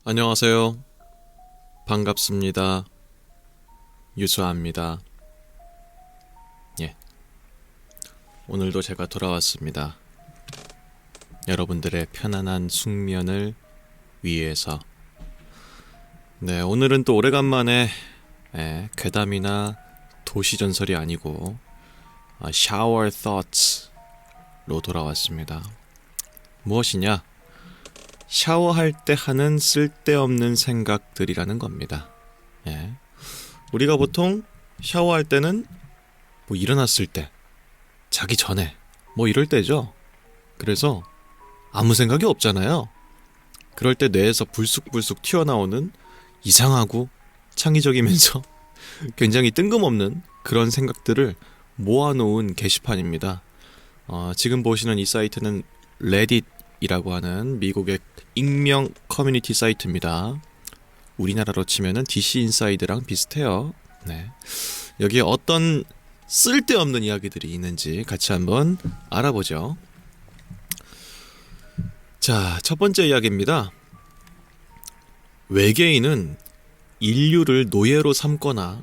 안녕하세요. 반갑습니다. 유수아입니다. 예. 오늘도 제가 돌아왔습니다. 여러분들의 편안한 숙면을 위해서. 네, 오늘은 또 오래간만에 괴담이나 도시전설이 아니고 Shower Thoughts로 돌아왔습니다. 무엇이냐? 샤워할 때 하는 쓸데없는 생각들이라는 겁니다. 예. 우리가 보통 샤워할 때는 뭐 일어났을 때, 자기 전에 뭐 이럴 때죠. 그래서 아무 생각이 없잖아요. 그럴 때 뇌에서 불쑥불쑥 튀어나오는 이상하고 창의적이면서 굉장히 뜬금없는 그런 생각들을 모아놓은 게시판입니다. 지금 보시는 이 사이트는 레딧이라고 하는 미국의 익명 커뮤니티 사이트입니다. 우리나라로 치면은 DC 인사이드랑 비슷해요. 네. 여기에 어떤 쓸데없는 이야기들이 있는지 같이 한번 알아보죠. 자, 첫 번째 이야기입니다. 외계인은 인류를 노예로 삼거나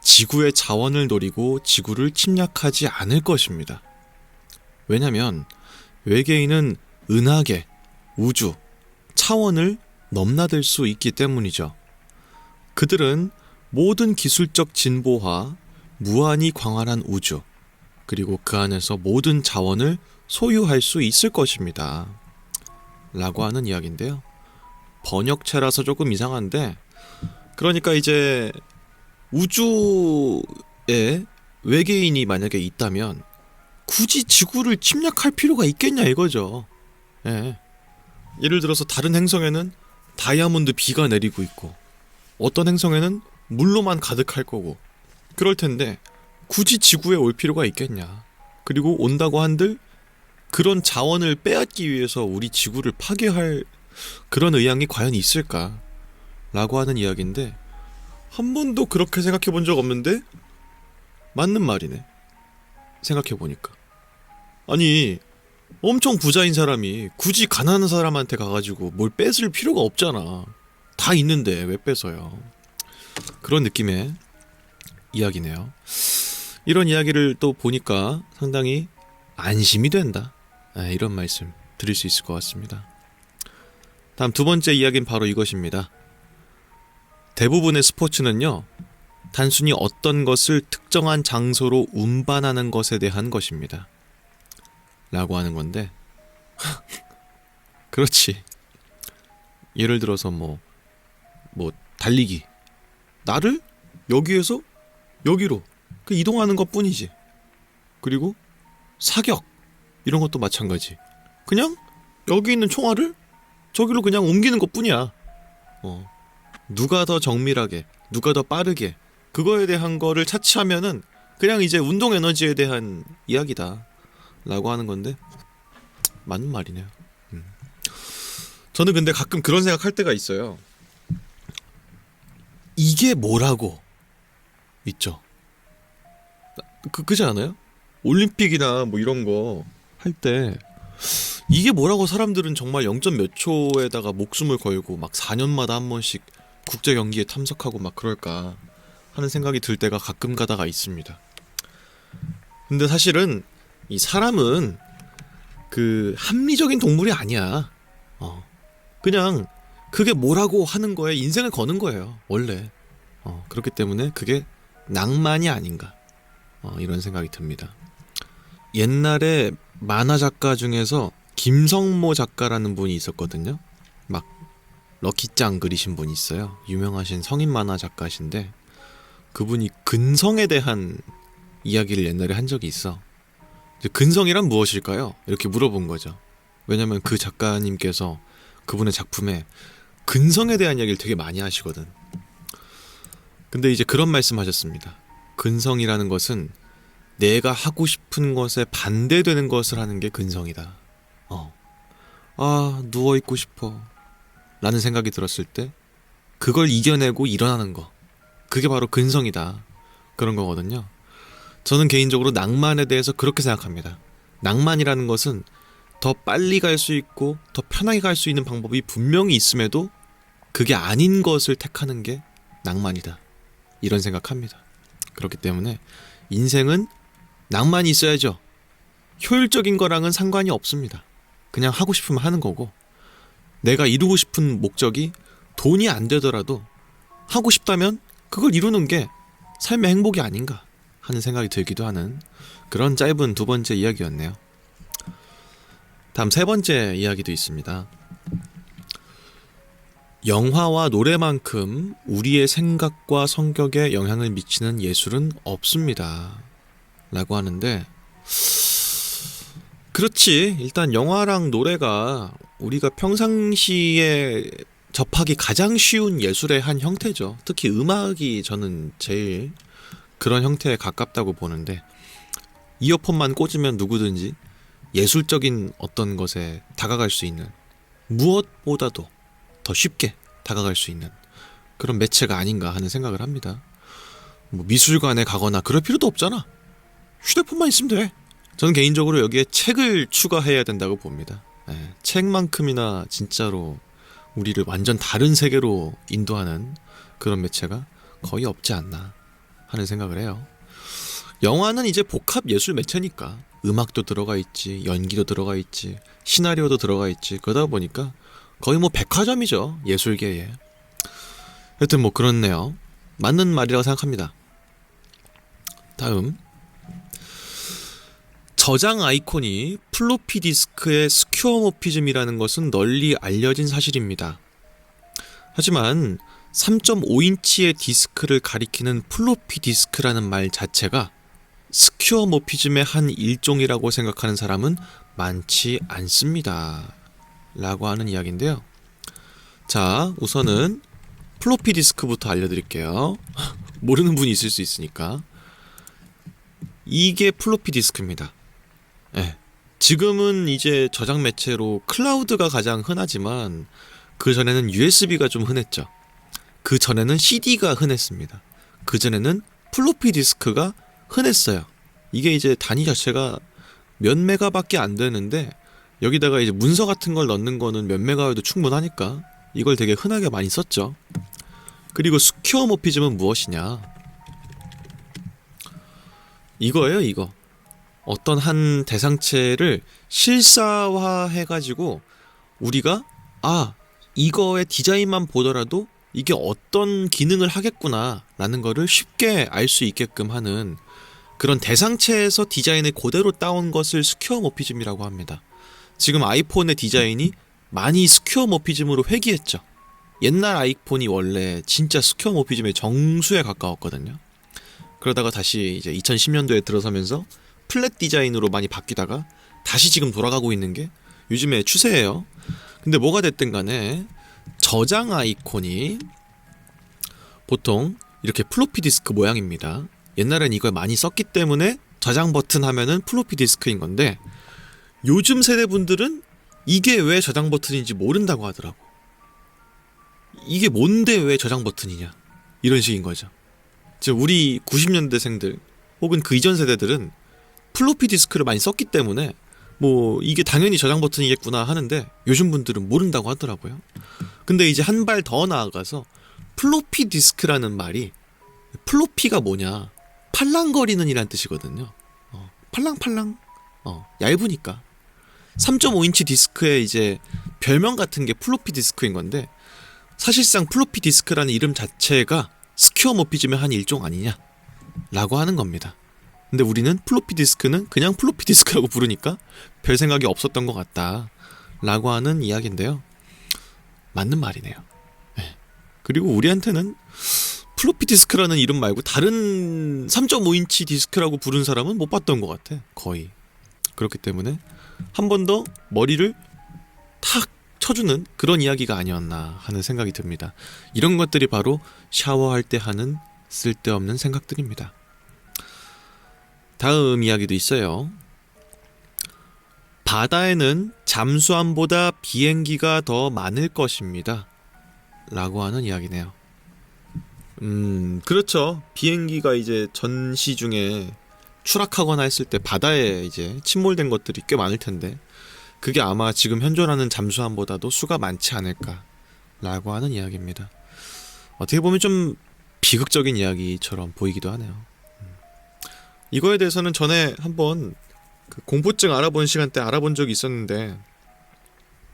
지구의 자원을 노리고 지구를 침략하지 않을 것입니다. 왜냐면 외계인은 은하계, 우주, 차원을 넘나들 수 있기 때문이죠. 그들은 모든 기술적 진보와 무한히 광활한 우주, 그리고 그 안에서 모든 자원을 소유할 수 있을 것입니다. 라고 하는 이야기인데요. 번역체라서 조금 이상한데, 그러니까 이제 우주에 외계인이 만약에 있다면 굳이 지구를 침략할 필요가 있겠냐 이거죠. 예. 예를 들어서 다른 행성에는 다이아몬드 비가 내리고 있고 어떤 행성에는 물로만 가득할 거고 그럴 텐데 굳이 지구에 올 필요가 있겠냐. 그리고 온다고 한들 그런 자원을 빼앗기 위해서 우리 지구를 파괴할 그런 의향이 과연 있을까? 라고 하는 이야기인데 한 번도 그렇게 생각해 본 적 없는데 맞는 말이네. 생각해 보니까. 아니 엄청 부자인 사람이 굳이 가난한 사람한테 가가지고 뭘 뺏을 필요가 없잖아. 다 있는데 왜 뺏어요? 그런 느낌의 이야기네요. 이런 이야기를 또 보니까 상당히 안심이 된다. 이런 말씀 드릴 수 있을 것 같습니다. 다음 두 번째 이야기는 바로 이것입니다. 대부분의 스포츠는요, 단순히 어떤 것을 특정한 장소로 운반하는 것에 대한 것입니다. 라고 하는 건데 그렇지. 예를 들어서 뭐 달리기, 나를 여기에서 여기로 이동하는 것 뿐이지. 그리고 사격 이런 것도 마찬가지. 그냥 여기 있는 총알을 저기로 그냥 옮기는 것 뿐이야. 누가 더 정밀하게, 누가 더 빠르게, 그거에 대한 거를 차치하면은 그냥 이제 운동 에너지에 대한 이야기다 라고 하는 건데 맞는 말이네요. 저는 근데 가끔 그런 생각할 때가 있어요. 이게 뭐라고 있죠. 그지 않아요? 올림픽이나 뭐 이런 거 할 때 이게 뭐라고 사람들은 정말 0점 몇 초에다가 목숨을 걸고 막 4년마다 한 번씩 국제 경기에 참석하고 막 그럴까 하는 생각이 들 때가 가끔 가다가 있습니다. 근데 사실은 이 사람은 그 합리적인 동물이 아니야. 그냥 그게 뭐라고 하는 거에 인생을 거는 거예요. 원래. 그렇기 때문에 그게 낭만이 아닌가. 이런 생각이 듭니다. 옛날에 만화 작가 중에서 김성모 작가라는 분이 있었거든요. 막 럭키짱 그리신 분이 있어요. 유명하신 성인 만화 작가신데 그분이 근성에 대한 이야기를 옛날에 한 적이 있어. 근성이란 무엇일까요? 이렇게 물어본 거죠. 왜냐면 그 작가님께서 그분의 작품에 근성에 대한 이야기를 되게 많이 하시거든. 근데 이제 그런 말씀 하셨습니다. 근성이라는 것은 내가 하고 싶은 것에 반대되는 것을 하는 게 근성이다. 누워있고 싶어 라는 생각이 들었을 때 그걸 이겨내고 일어나는 거, 그게 바로 근성이다. 그런 거거든요. 저는 개인적으로 낭만에 대해서 그렇게 생각합니다. 낭만이라는 것은 더 빨리 갈 수 있고 더 편하게 갈 수 있는 방법이 분명히 있음에도 그게 아닌 것을 택하는 게 낭만이다. 이런 생각합니다. 그렇기 때문에 인생은 낭만이 있어야죠. 효율적인 거랑은 상관이 없습니다. 그냥 하고 싶으면 하는 거고, 내가 이루고 싶은 목적이 돈이 안 되더라도 하고 싶다면 그걸 이루는 게 삶의 행복이 아닌가 하는 생각이 들기도 하는 그런 짧은 두 번째 이야기였네요. 다음 세 번째 이야기도 있습니다. 영화와 노래만큼 우리의 생각과 성격에 영향을 미치는 예술은 없습니다. 라고 하는데, 그렇지. 일단 영화랑 노래가 우리가 평상시에 접하기 가장 쉬운 예술의 한 형태죠. 특히 음악이 저는 제일 그런 형태에 가깝다고 보는데, 이어폰만 꽂으면 누구든지 예술적인 어떤 것에 다가갈 수 있는, 무엇보다도 더 쉽게 다가갈 수 있는 그런 매체가 아닌가 하는 생각을 합니다. 뭐 미술관에 가거나 그럴 필요도 없잖아. 휴대폰만 있으면 돼. 저는 개인적으로 여기에 책을 추가해야 된다고 봅니다. 책만큼이나 진짜로 우리를 완전 다른 세계로 인도하는 그런 매체가 거의 없지 않나 하는 생각을 해요. 영화는 이제 복합 예술 매체니까 음악도 들어가 있지, 연기도 들어가 있지, 시나리오도 들어가 있지, 그러다 보니까 거의 뭐 백화점이죠, 예술계에. 하여튼 뭐 그렇네요. 맞는 말이라고 생각합니다. 다음, 저장 아이콘이 플로피 디스크의 스퀘어모피즘이라는 것은 널리 알려진 사실입니다. 하지만 3.5인치의 디스크를 가리키는 플로피 디스크라는 말 자체가 스퀘어모피즘의 한 일종이라고 생각하는 사람은 많지 않습니다. 라고 하는 이야기인데요. 자, 우선은 플로피 디스크부터 알려드릴게요. 모르는 분이 있을 수 있으니까. 이게 플로피 디스크입니다. 지금은 이제 저장 매체로 클라우드가 가장 흔하지만 그 전에는 USB가 좀 흔했죠. 그 전에는 CD가 흔했습니다. 그 전에는 플로피 디스크가 흔했어요. 이게 이제 단위 자체가 몇 메가밖에 안 되는데 여기다가 이제 문서 같은 걸 넣는 거는 몇 메가여도 충분하니까 이걸 되게 흔하게 많이 썼죠. 그리고 스퀘어모피즘은 무엇이냐? 이거예요, 이거. 어떤 한 대상체를 실사화해가지고 우리가 이거의 디자인만 보더라도 이게 어떤 기능을 하겠구나 라는 거를 쉽게 알 수 있게끔 하는 그런 대상체에서 디자인을 그대로 따온 것을 스퀘어모피즘이라고 합니다. 지금 아이폰의 디자인이 많이 스퀘어모피즘으로 회귀했죠. 옛날 아이폰이 원래 진짜 스퀘어모피즘의 정수에 가까웠거든요. 그러다가 다시 이제 2010년도에 들어서면서 플랫 디자인으로 많이 바뀌다가 다시 지금 돌아가고 있는 게 요즘의 추세예요. 근데 뭐가 됐든 간에 저장 아이콘이 보통 이렇게 플로피 디스크 모양입니다. 옛날엔 이걸 많이 썼기 때문에 저장 버튼 하면은 플로피 디스크인 건데, 요즘 세대 분들은 이게 왜 저장 버튼인지 모른다고 하더라고. 이게 뭔데 왜 저장 버튼이냐, 이런 식인 거죠. 즉 우리 90년대생들 혹은 그 이전 세대들은 플로피 디스크를 많이 썼기 때문에 뭐 이게 당연히 저장 버튼이겠구나 하는데 요즘 분들은 모른다고 하더라고요. 근데 이제 한 발 더 나아가서 플로피 디스크라는 말이, 플로피가 뭐냐, 팔랑거리는 이란 뜻이거든요. 팔랑팔랑, 얇으니까 3.5인치 디스크의 이제 별명 같은 게 플로피 디스크인 건데, 사실상 플로피 디스크라는 이름 자체가 스퀘어모피즘의 한 일종 아니냐 라고 하는 겁니다. 근데 우리는 플로피 디스크는 그냥 플로피 디스크라고 부르니까 별 생각이 없었던 것 같다 라고 하는 이야기인데요. 맞는 말이네요. 그리고 우리한테는 플로피 디스크라는 이름 말고 다른 3.5인치 디스크라고 부른 사람은 못 봤던 것 같아, 거의. 그렇기 때문에 한 번 더 머리를 탁 쳐주는 그런 이야기가 아니었나 하는 생각이 듭니다. 이런 것들이 바로 샤워할 때 하는 쓸데없는 생각들입니다. 다음 이야기도 있어요. 바다에는 잠수함보다 비행기가 더 많을 것입니다. 라고 하는 이야기네요. 그렇죠. 비행기가 이제 전시 중에 추락하거나 했을 때 바다에 이제 침몰된 것들이 꽤 많을 텐데, 그게 아마 지금 현존하는 잠수함보다도 수가 많지 않을까 라고 하는 이야기입니다. 어떻게 보면 좀 비극적인 이야기처럼 보이기도 하네요. 이거에 대해서는 전에 한번 그 공포증 알아본 시간 때 알아본 적이 있었는데,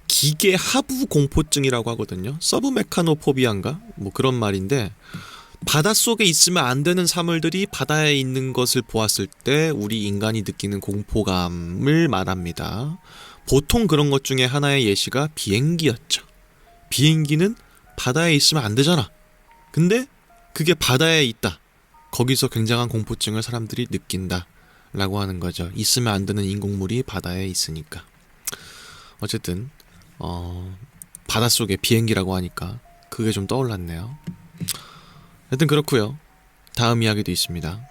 기계 하부 공포증이라고 하거든요. 서브메카노포비아인가? 뭐 그런 말인데, 바닷속에 있으면 안 되는 사물들이 바다에 있는 것을 보았을 때 우리 인간이 느끼는 공포감을 말합니다. 보통 그런 것 중에 하나의 예시가 비행기였죠. 비행기는 바다에 있으면 안 되잖아. 근데 그게 바다에 있다. 거기서 굉장한 공포증을 사람들이 느낀다 라고 하는 거죠. 있으면 안 되는 인공물이 바다에 있으니까. 어쨌든 바닷속에 비행기라고 하니까 그게 좀 떠올랐네요. 하여튼 그렇고요. 다음 이야기도 있습니다.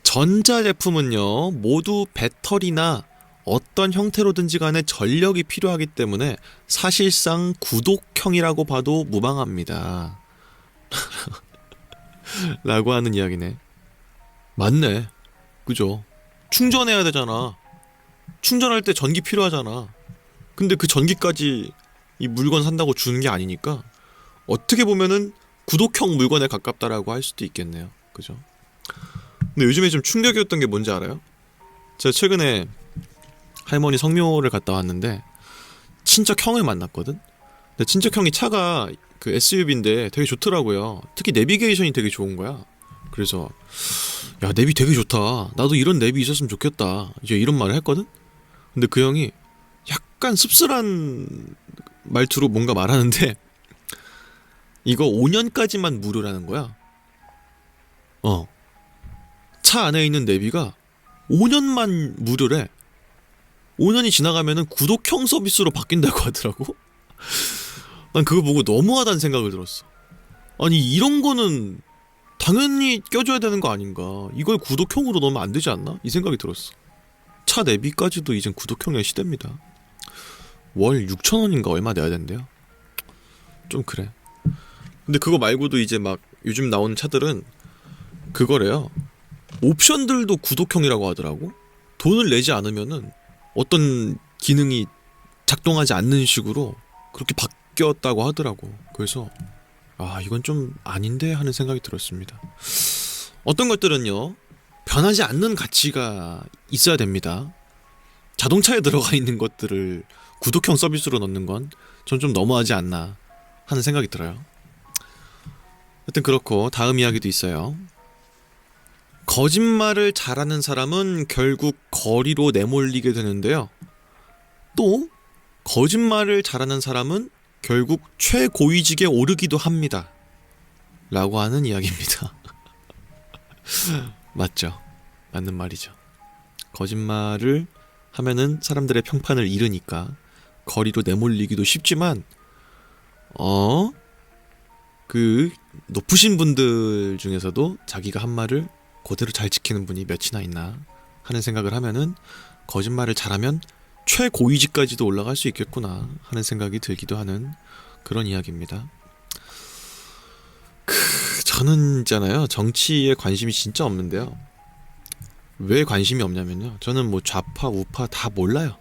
전자제품은요, 모두 배터리나 어떤 형태로든지 간에 전력이 필요하기 때문에 사실상 구독형이라고 봐도 무방합니다. 라고 하는 이야기네. 맞네. 그죠? 충전해야 되잖아. 충전할 때 전기 필요하잖아. 근데 그 전기까지 이 물건 산다고 주는 게 아니니까 어떻게 보면은 구독형 물건에 가깝다라고 할 수도 있겠네요. 그죠? 근데 요즘에 좀 충격이었던 게 뭔지 알아요? 제가 최근에 할머니 성묘를 갔다 왔는데 친척 형을 만났거든? 근데 친척 형이 차가 그 SUV인데 되게 좋더라고요. 특히 내비게이션이 되게 좋은 거야. 그래서 야, 내비 되게 좋다. 나도 이런 내비 있었으면 좋겠다. 이제 이런 말을 했거든? 근데 그 형이 약간 씁쓸한 말투로 뭔가 말하는데 이거 5년까지만 무료라는 거야. 차 안에 있는 내비가 5년만 무료래. 5년이 지나가면은 구독형 서비스로 바뀐다고 하더라고. 난 그거 보고 너무하다는 생각을 들었어. 아니, 이런 거는 당연히 껴줘야 되는 거 아닌가. 이걸 구독형으로 넣으면 안 되지 않나? 이 생각이 들었어. 차 내비까지도 이젠 구독형의 시대입니다. 월 6,000원인가 얼마 내야 된대요. 좀 그래. 근데 그거 말고도 이제 막 요즘 나온 차들은 그거래요. 옵션들도 구독형이라고 하더라고. 돈을 내지 않으면은 어떤 기능이 작동하지 않는 식으로 그렇게 바뀌었다고 하더라고. 그래서 아, 이건 좀 아닌데 하는 생각이 들었습니다. 어떤 것들은요, 변하지 않는 가치가 있어야 됩니다. 자동차에 들어가 있는 것들을 구독형 서비스로 넣는 건 전 좀 너무하지 않나 하는 생각이 들어요. 하여튼 그렇고 다음 이야기도 있어요. 거짓말을 잘하는 사람은 결국 거리로 내몰리게 되는데요. 또 거짓말을 잘하는 사람은 결국 최고위직에 오르기도 합니다. 라고 하는 이야기입니다. 맞죠? 맞는 말이죠. 거짓말을 하면은 사람들의 평판을 잃으니까 거리로 내몰리기도 쉽지만 그 높으신 분들 중에서도 자기가 한 말을 그대로 잘 지키는 분이 몇이나 있나 하는 생각을 하면은 거짓말을 잘하면 최고위직까지도 올라갈 수 있겠구나 하는 생각이 들기도 하는 그런 이야기입니다. 저는 있잖아요, 정치에 관심이 진짜 없는데요. 왜 관심이 없냐면요, 저는 뭐 좌파 우파 다 몰라요.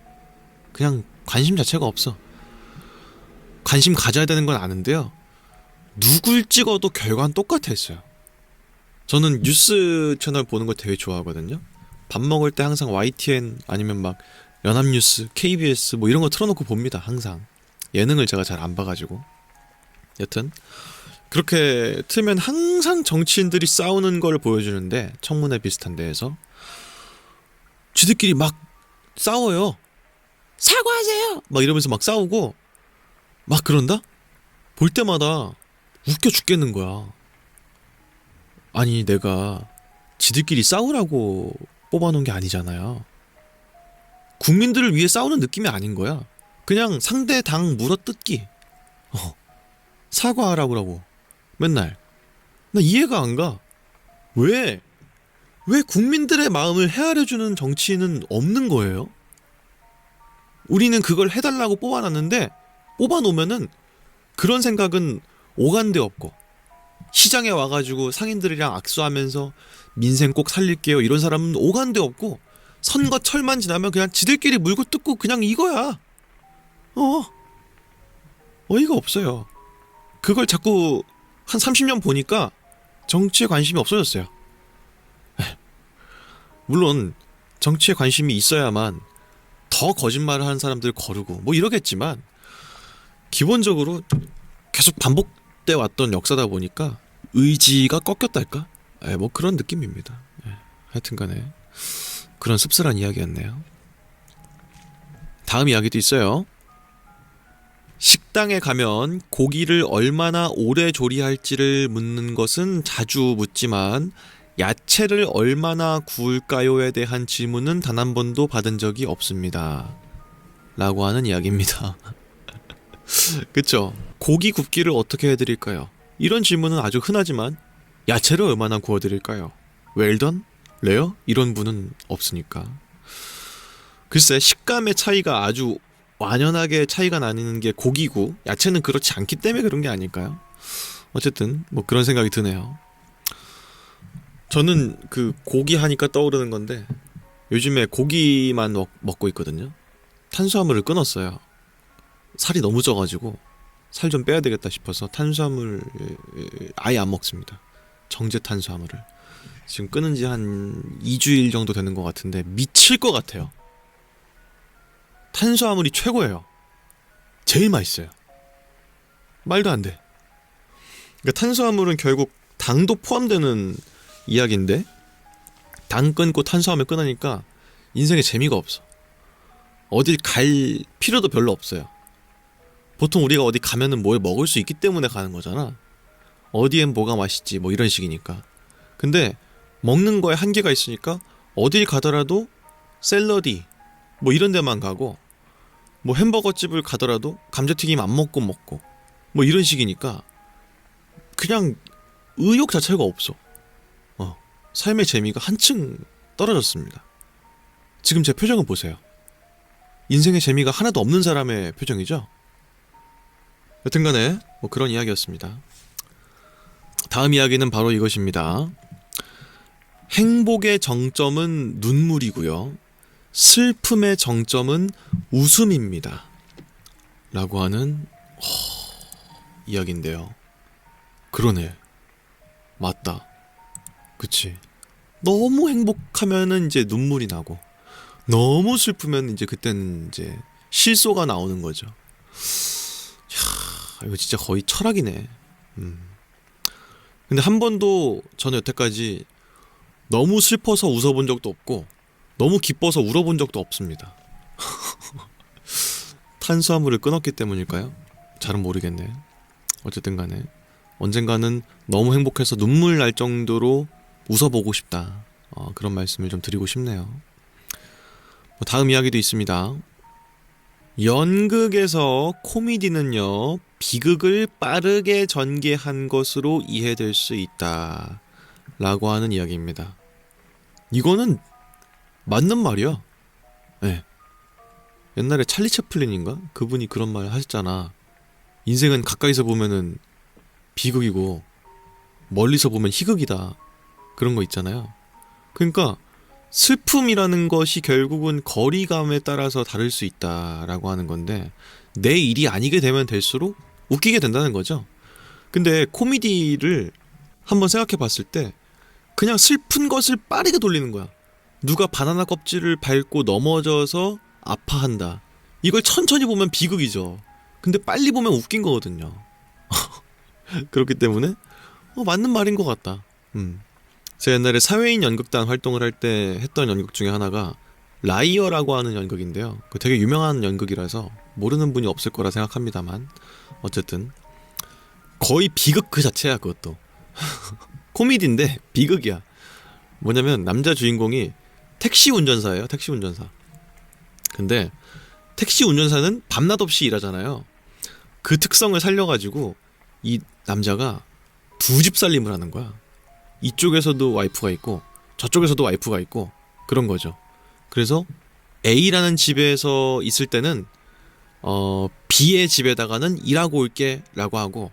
그냥 관심 자체가 없어. 관심 가져야 되는 건 아는데요, 누굴 찍어도 결과는 똑같았어요. 저는 뉴스 채널 보는 거 되게 좋아하거든요. 밥 먹을 때 항상 YTN 아니면 막 연합뉴스, KBS 뭐 이런 거 틀어놓고 봅니다. 항상. 예능을 제가 잘 안 봐가지고. 여튼 그렇게 틀면 항상 정치인들이 싸우는 걸 보여주는데, 청문회 비슷한 데에서 지들끼리 막 싸워요. 사과하세요! 막 이러면서 막 싸우고 막 그런다? 볼 때마다 웃겨 죽겠는 거야. 아니, 내가 지들끼리 싸우라고 뽑아놓은 게 아니잖아요. 국민들을 위해 싸우는 느낌이 아닌 거야. 그냥 상대 당 물어뜯기. 사과하라고 맨날. 나 이해가 안 가. 왜 국민들의 마음을 헤아려주는 정치인은 없는 거예요? 우리는 그걸 해달라고 뽑아놨는데, 뽑아놓으면은 그런 생각은 오간데 없고, 시장에 와가지고 상인들이랑 악수하면서 민생 꼭 살릴게요 이런 사람은 오간데 없고, 선거철만 지나면 그냥 지들끼리 물고 뜯고 그냥 이거야. 어이가 없어요. 그걸 자꾸 한 30년 보니까 정치에 관심이 없어졌어요. 물론 정치에 관심이 있어야만 더 거짓말을 하는 사람들 거르고 뭐 이러겠지만 기본적으로 계속 반복돼 왔던 역사다 보니까 의지가 꺾였달까? 뭐 그런 느낌입니다. 하여튼간에 그런 씁쓸한 이야기였네요. 다음 이야기도 있어요. 식당에 가면 고기를 얼마나 오래 조리할지를 묻는 것은 자주 묻지만 야채를 얼마나 구울까요에 대한 질문은 단 한 번도 받은 적이 없습니다. 라고 하는 이야기입니다. 그쵸? 고기 굽기를 어떻게 해드릴까요? 이런 질문은 아주 흔하지만 야채를 얼마나 구워드릴까요? 웰던? 레어? 이런 분은 없으니까. 글쎄 식감의 차이가 아주 완연하게 차이가 나는 게 고기고 야채는 그렇지 않기 때문에 그런 게 아닐까요? 어쨌든 뭐 그런 생각이 드네요. 저는 그 고기 하니까 떠오르는 건데 요즘에 고기만 먹고 있거든요. 탄수화물을 끊었어요. 살이 너무 쪄가지고 살 좀 빼야 되겠다 싶어서 탄수화물 아예 안 먹습니다. 정제 탄수화물을 지금 끊은 지 한 2주일 정도 되는 것 같은데 미칠 것 같아요. 탄수화물이 최고예요. 제일 맛있어요. 말도 안 돼. 그러니까 탄수화물은 결국 당도 포함되는 이야기인데 당 끊고 탄수화물 끊으니까 인생에 재미가 없어. 어딜 갈 필요도 별로 없어요. 보통 우리가 어디 가면은 뭘 먹을 수 있기 때문에 가는 거잖아. 어디엔 뭐가 맛있지 뭐 이런 식이니까. 근데 먹는 거에 한계가 있으니까 어딜 가더라도 샐러디 뭐 이런 데만 가고 뭐 햄버거 집을 가더라도 감자튀김 안 먹고 뭐 이런 식이니까 그냥 의욕 자체가 없어. 삶의 재미가 한층 떨어졌습니다. 지금 제 표정을 보세요. 인생의 재미가 하나도 없는 사람의 표정이죠? 여튼간에 뭐 그런 이야기였습니다. 다음 이야기는 바로 이것입니다. 행복의 정점은 눈물이고요. 슬픔의 정점은 웃음입니다. 라고 하는 이야기인데요. 그러네. 맞다. 그치. 너무 행복하면은 이제 눈물이 나고 너무 슬프면 이제 그때는 이제 실소가 나오는 거죠. 이야, 이거 진짜 거의 철학이네. 근데 한 번도 저는 여태까지 너무 슬퍼서 웃어본 적도 없고 너무 기뻐서 울어본 적도 없습니다. 탄수화물을 끊었기 때문일까요? 잘은 모르겠네. 어쨌든 간에 언젠가는 너무 행복해서 눈물 날 정도로 웃어보고 싶다. 그런 말씀을 좀 드리고 싶네요. 다음 이야기도 있습니다. 연극에서 코미디는요, 비극을 빠르게 전개한 것으로 이해될 수 있다. 라고 하는 이야기입니다. 이거는 맞는 말이야. 네. 옛날에 찰리 채플린인가? 그분이 그런 말 하셨잖아. 인생은 가까이서 보면은 비극이고 멀리서 보면 희극이다. 그런 거 있잖아요. 그러니까 슬픔이라는 것이 결국은 거리감에 따라서 다를 수 있다라고 하는 건데 내 일이 아니게 되면 될수록 웃기게 된다는 거죠. 근데 코미디를 한번 생각해 봤을 때 그냥 슬픈 것을 빠르게 돌리는 거야. 누가 바나나 껍질을 밟고 넘어져서 아파한다. 이걸 천천히 보면 비극이죠. 근데 빨리 보면 웃긴 거거든요. 그렇기 때문에 맞는 말인 것 같다. 제가 옛날에 사회인 연극단 활동을 할 때 했던 연극 중에 하나가 라이어라고 하는 연극인데요. 그 되게 유명한 연극이라서 모르는 분이 없을 거라 생각합니다만 어쨌든 거의 비극 그 자체야. 그것도 코미디인데 비극이야. 뭐냐면 남자 주인공이 택시 운전사예요. 택시 운전사. 근데 택시 운전사는 밤낮 없이 일하잖아요. 그 특성을 살려가지고 이 남자가 두 집 살림을 하는 거야. 이쪽에서도 와이프가 있고 저쪽에서도 와이프가 있고 그런 거죠. 그래서 A라는 집에서 있을 때는 B의 집에다가는 일하고 올게 라고 하고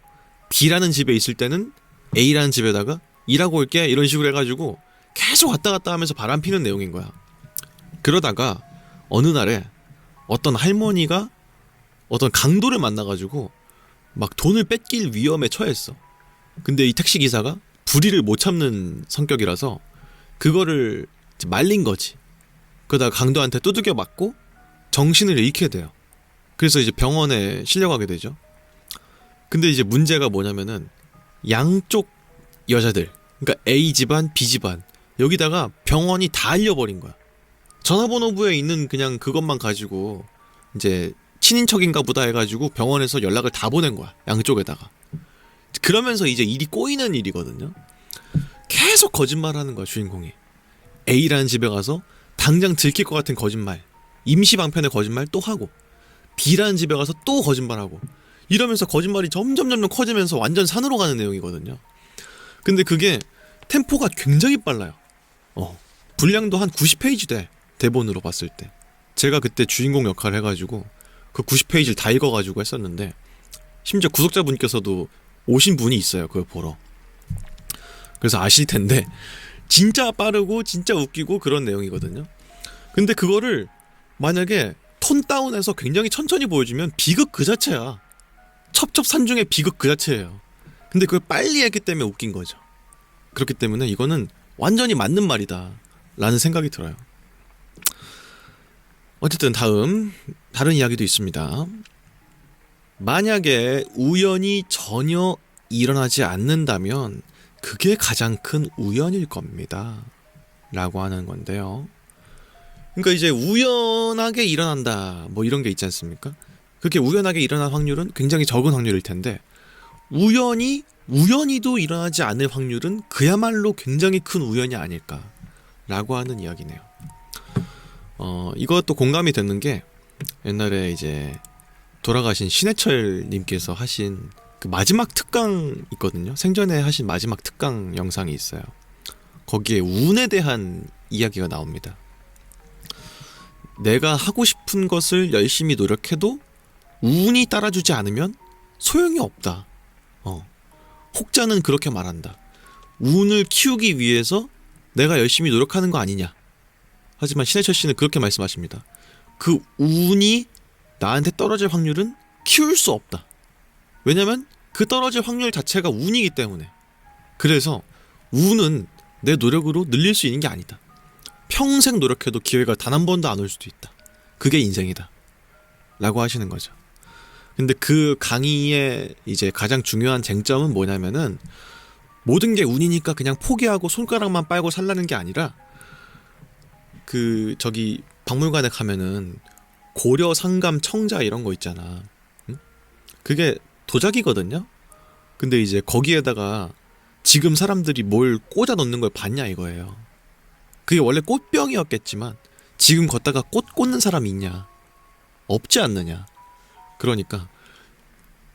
B라는 집에 있을 때는 A라는 집에다가 일하고 올게 이런 식으로 해가지고 계속 왔다 갔다 하면서 바람 피는 내용인 거야. 그러다가 어느 날에 어떤 할머니가 어떤 강도를 만나가지고 막 돈을 뺏길 위험에 처했어. 근데 이 택시 기사가 불의를 못 참는 성격이라서 그거를 이제 말린 거지. 그러다가 강도한테 두들겨 맞고 정신을 잃게 돼요. 그래서 이제 병원에 실려가게 되죠. 근데 이제 문제가 뭐냐면은 양쪽 여자들, 그러니까 A 집안, B 집안, 여기다가 병원이 다 알려버린 거야. 전화번호부에 있는 그냥 그것만 가지고 이제 친인척인가 보다 해가지고 병원에서 연락을 다 보낸 거야. 양쪽에다가. 그러면서 이제 일이 꼬이는 일이거든요. 계속 거짓말하는 거야, 주인공이. A라는 집에 가서 당장 들킬 것 같은 거짓말, 임시 방편의 거짓말 또 하고, B라는 집에 가서 또 거짓말하고, 이러면서 거짓말이 점점 커지면서 완전 산으로 가는 내용이거든요. 근데 그게 템포가 굉장히 빨라요. 분량도 한 90페이지 돼. 대본으로 봤을 때. 제가 그때 주인공 역할을 해가지고 그 90페이지를 다 읽어가지고 했었는데, 심지어 구독자분께서도 오신 분이 있어요, 그걸 보러. 그래서 아실 텐데 진짜 빠르고 진짜 웃기고 그런 내용이거든요. 근데 그거를 만약에 톤 다운해서 굉장히 천천히 보여주면 비극 그 자체야. 첩첩산중의 비극 그 자체예요. 근데 그걸 빨리 했기 때문에 웃긴 거죠. 그렇기 때문에 이거는 완전히 맞는 말이다 라는 생각이 들어요. 어쨌든 다른 이야기도 있습니다. 만약에 우연이 전혀 일어나지 않는다면 그게 가장 큰 우연일 겁니다 라고 하는 건데요. 그러니까 이제 우연하게 일어난다 뭐 이런 게 있지 않습니까? 그렇게 우연하게 일어날 확률은 굉장히 적은 확률일 텐데, 우연히도 일어나지 않을 확률은 그야말로 굉장히 큰 우연이 아닐까라고 하는 이야기네요. 이것도 공감이 되는 게, 옛날에 이제 돌아가신 신해철 님께서 하신 그 마지막 특강 있거든요. 생전에 하신 마지막 특강 영상이 있어요. 거기에 운에 대한 이야기가 나옵니다. 내가 하고 싶은 것을 열심히 노력해도 운이 따라주지 않으면 소용이 없다. 혹자는 그렇게 말한다. 운을 키우기 위해서 내가 열심히 노력하는 거 아니냐. 하지만 신해철 씨는 그렇게 말씀하십니다. 그 운이 나한테 떨어질 확률은 키울 수 없다. 왜냐면 그 떨어질 확률 자체가 운이기 때문에. 그래서 운은 내 노력으로 늘릴 수 있는 게 아니다. 평생 노력해도 기회가 단 한 번도 안 올 수도 있다. 그게 인생이다 라고 하시는 거죠. 근데 그 강의의 이제 가장 중요한 쟁점은 뭐냐면은, 모든 게 운이니까 그냥 포기하고 손가락만 빨고 살라는 게 아니라, 그 저기 박물관에 가면은 고려, 상감, 청자 이런 거 있잖아. 응? 그게 도자기거든요. 근데 이제 거기에다가 지금 사람들이 뭘 꽂아 넣는 걸 봤냐 이거예요. 그게 원래 꽃병이었겠지만 지금 걷다가 꽃 꽂는 사람이 있냐? 없지 않느냐. 그러니까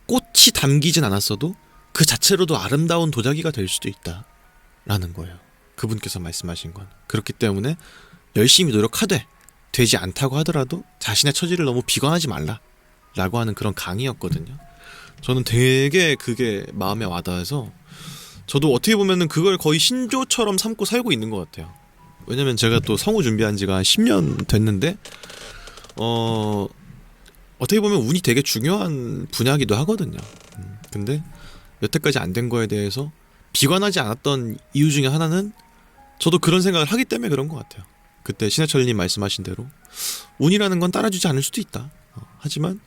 꽃이 담기진 않았어도 그 자체로도 아름다운 도자기가 될 수도 있다 라는 거예요. 그분께서 말씀하신 건. 그렇기 때문에 열심히 노력하되 되지 않다고 하더라도 자신의 처지를 너무 비관하지 말라 라고 하는 그런 강의였거든요. 저는 되게 그게 마음에 와닿아서 저도 어떻게 보면은 그걸 거의 신조처럼 삼고 살고 있는 것 같아요. 왜냐면 제가 또 성우 준비한 지가 한 10년 됐는데 어떻게 보면 운이 되게 중요한 분야이기도 하거든요. 근데 여태까지 안 된 거에 대해서 비관하지 않았던 이유 중에 하나는 저도 그런 생각을 하기 때문에 그런 것 같아요. 그때 신해철님 말씀하신 대로 운이라는 건 따라주지 않을 수도 있다. 하지만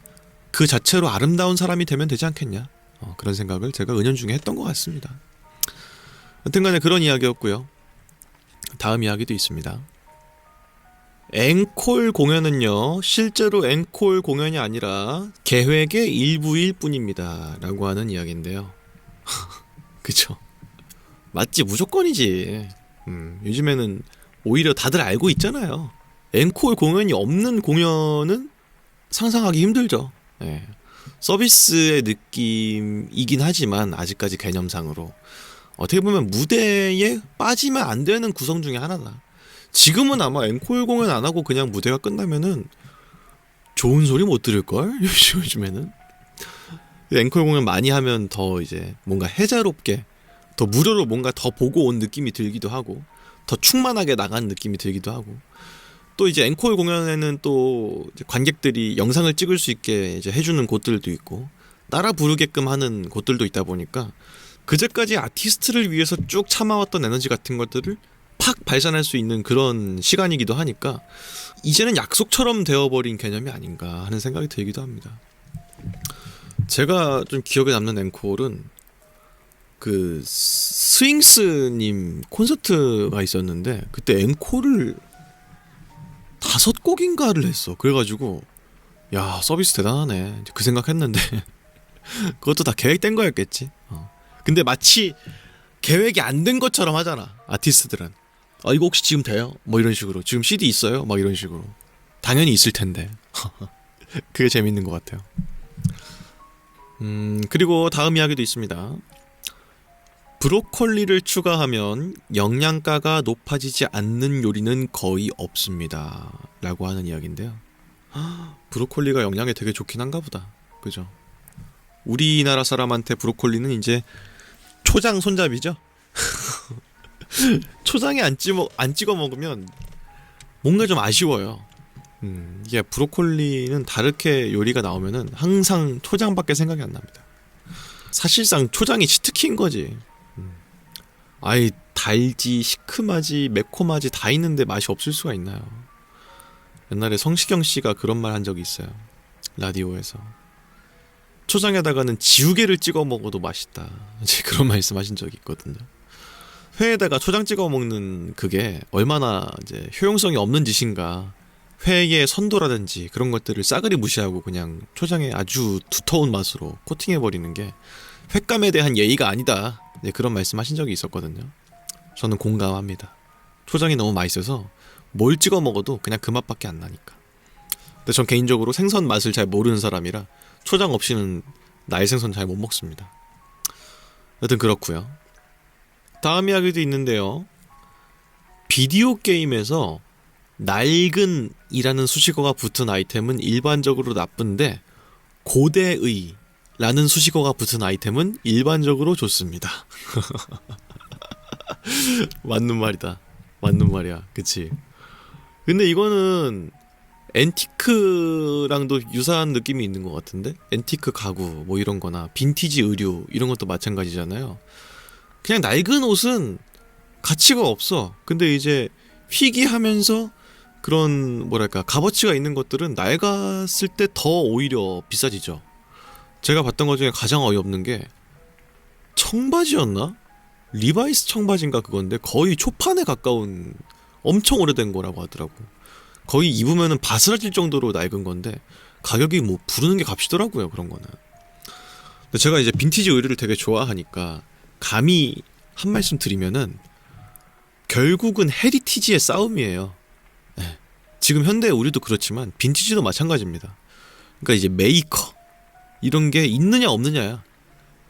그 자체로 아름다운 사람이 되면 되지 않겠냐. 그런 생각을 제가 은연중에 했던 것 같습니다. 여튼간에 그런 이야기였고요. 다음 이야기도 있습니다. 앵콜 공연은요, 실제로 앵콜 공연이 아니라 계획의 일부일 뿐입니다 라고 하는 이야기인데요. 그쵸? 맞지, 무조건이지. 요즘에는 오히려 다들 알고 있잖아요. 앵콜 공연이 없는 공연은 상상하기 힘들죠. 예. 서비스의 느낌이긴 하지만 아직까지 개념상으로 어떻게 보면 무대에 빠지면 안 되는 구성 중에 하나다. 지금은 아마 앵콜 공연 안 하고 그냥 무대가 끝나면은 좋은 소리 못 들을걸? 요즘에는 앵콜 공연 많이 하면 더 이제 뭔가 해자롭게, 더 무료로 뭔가 더 보고 온 느낌이 들기도 하고, 더 충만하게 나간 느낌이 들기도 하고, 또 이제 앵콜 공연에는 또 이제 관객들이 영상을 찍을 수 있게 이제 해주는 곳들도 있고, 따라 부르게끔 하는 곳들도 있다 보니까 그제까지 아티스트를 위해서 쭉 참아왔던 에너지 같은 것들을 팍 발산할 수 있는 그런 시간이기도 하니까 이제는 약속처럼 되어버린 개념이 아닌가 하는 생각이 들기도 합니다. 제가 좀 기억에 남는 앵콜은 그 스윙스님 콘서트가 있었는데 그때 앵콜을 5곡인가를 했어. 그래가지고 야 서비스 대단하네 그 생각했는데 그것도 다 계획된 거였겠지. 근데 마치 계획이 안 된 것처럼 하잖아 아티스트들은. 이거 혹시 지금 돼요? 뭐 이런 식으로. 지금 CD 있어요? 막 이런 식으로. 당연히 있을 텐데. 그게 재밌는 것 같아요. 그리고 다음 이야기도 있습니다. 브로콜리를 추가하면 영양가가 높아지지 않는 요리는 거의 없습니다 라고 하는 이야기인데요. 브로콜리가 영양에 되게 좋긴 한가 보다. 그죠? 우리나라 사람한테 브로콜리는 이제 초장 손잡이죠? 초장에 안 찍어 먹으면 뭔가 좀 아쉬워요. 이게 브로콜리는 다르게 요리가 나오면은 항상 초장밖에 생각이 안 납니다. 사실상 초장이 치트키인 거지. 아이 달지 시큼하지 매콤하지 다 있는데 맛이 없을 수가 있나요? 옛날에 성시경 씨가 그런 말 한 적이 있어요. 라디오에서. 초장에다가는 지우개를 찍어 먹어도 맛있다. 이제 그런 말씀하신 적이 있거든요. 회에다가 초장 찍어 먹는 그게 얼마나 이제 효용성이 없는 짓인가. 회의 선도라든지 그런 것들을 싸그리 무시하고 그냥 초장에 아주 두터운 맛으로 코팅해버리는 게 횟감에 대한 예의가 아니다. 네, 그런 말씀하신 적이 있었거든요. 저는 공감합니다. 초장이 너무 맛있어서 뭘 찍어 먹어도 그냥 그 맛밖에 안 나니까. 근데 전 개인적으로 생선 맛을 잘 모르는 사람이라 초장 없이는 날 생선 잘 못 먹습니다. 여튼 그렇고요. 다음 이야기도 있는데요. 비디오 게임에서 낡은이라는 수식어가 붙은 아이템은 일반적으로 나쁜데 고대의 라는 수식어가 붙은 아이템은 일반적으로 좋습니다. 맞는 말이다. 맞는 말이야. 그치? 근데 이거는 앤티크랑도 유사한 느낌이 있는 것 같은데? 앤티크 가구 뭐 이런 거나 빈티지 의류 이런 것도 마찬가지잖아요. 그냥 낡은 옷은 가치가 없어. 근데 이제 희귀하면서 그런 뭐랄까 값어치가 있는 것들은 낡았을 때 더 오히려 비싸지죠. 제가 봤던 것 중에 가장 어이없는 게 청바지였나? 리바이스 청바지인가 그건데 거의 초판에 가까운 엄청 오래된 거라고 하더라고. 거의 입으면은 바스라질 정도로 낡은 건데 가격이 뭐 부르는 게 값이더라고요. 그런 거는. 근데 제가 이제 빈티지 의류를 되게 좋아하니까 감히 한 말씀 드리면은 결국은 헤리티지의 싸움이에요. 네. 지금 현대 우리도 그렇지만 빈티지도 마찬가지입니다. 그러니까 이제 메이커 이런 게 있느냐 없느냐야.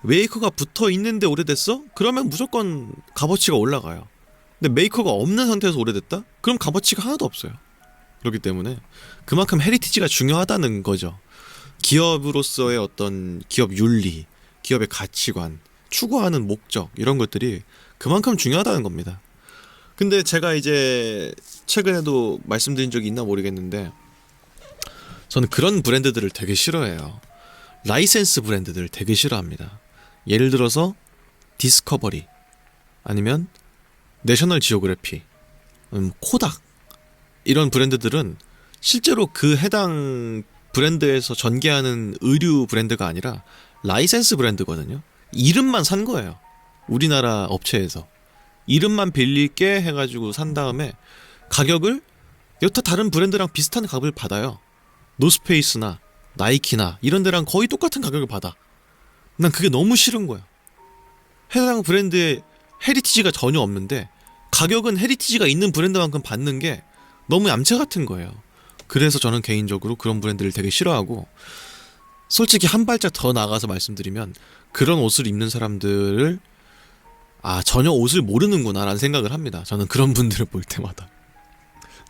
메이커가 붙어 있는데 오래됐어? 그러면 무조건 값어치가 올라가요. 근데 메이커가 없는 상태에서 오래됐다? 그럼 값어치가 하나도 없어요. 그렇기 때문에 그만큼 헤리티지가 중요하다는 거죠. 기업으로서의 어떤 기업 윤리, 기업의 가치관, 추구하는 목적 이런 것들이 그만큼 중요하다는 겁니다. 근데 제가 이제 최근에도 말씀드린 적이 있나 모르겠는데 저는 그런 브랜드들을 되게 싫어해요. 라이센스 브랜드들을 되게 싫어합니다. 예를 들어서 디스커버리 아니면 내셔널 지오그래피 코닥 이런 브랜드들은 실제로 그 해당 브랜드에서 전개하는 의류 브랜드가 아니라 라이센스 브랜드거든요. 이름만 산 거예요. 우리나라 업체에서 이름만 빌릴게 해가지고 산 다음에 가격을 여타 다른 브랜드랑 비슷한 값을 받아요. 노스페이스나 나이키나 이런 데랑 거의 똑같은 가격을 받아. 난 그게 너무 싫은 거야. 해당 브랜드에 헤리티지가 전혀 없는데 가격은 헤리티지가 있는 브랜드만큼 받는 게 너무 얌체 같은 거예요. 그래서 저는 개인적으로 그런 브랜드를 되게 싫어하고 솔직히 한 발짝 더 나가서 말씀드리면 그런 옷을 입는 사람들을 전혀 옷을 모르는구나 라는 생각을 합니다. 저는 그런 분들을 볼 때마다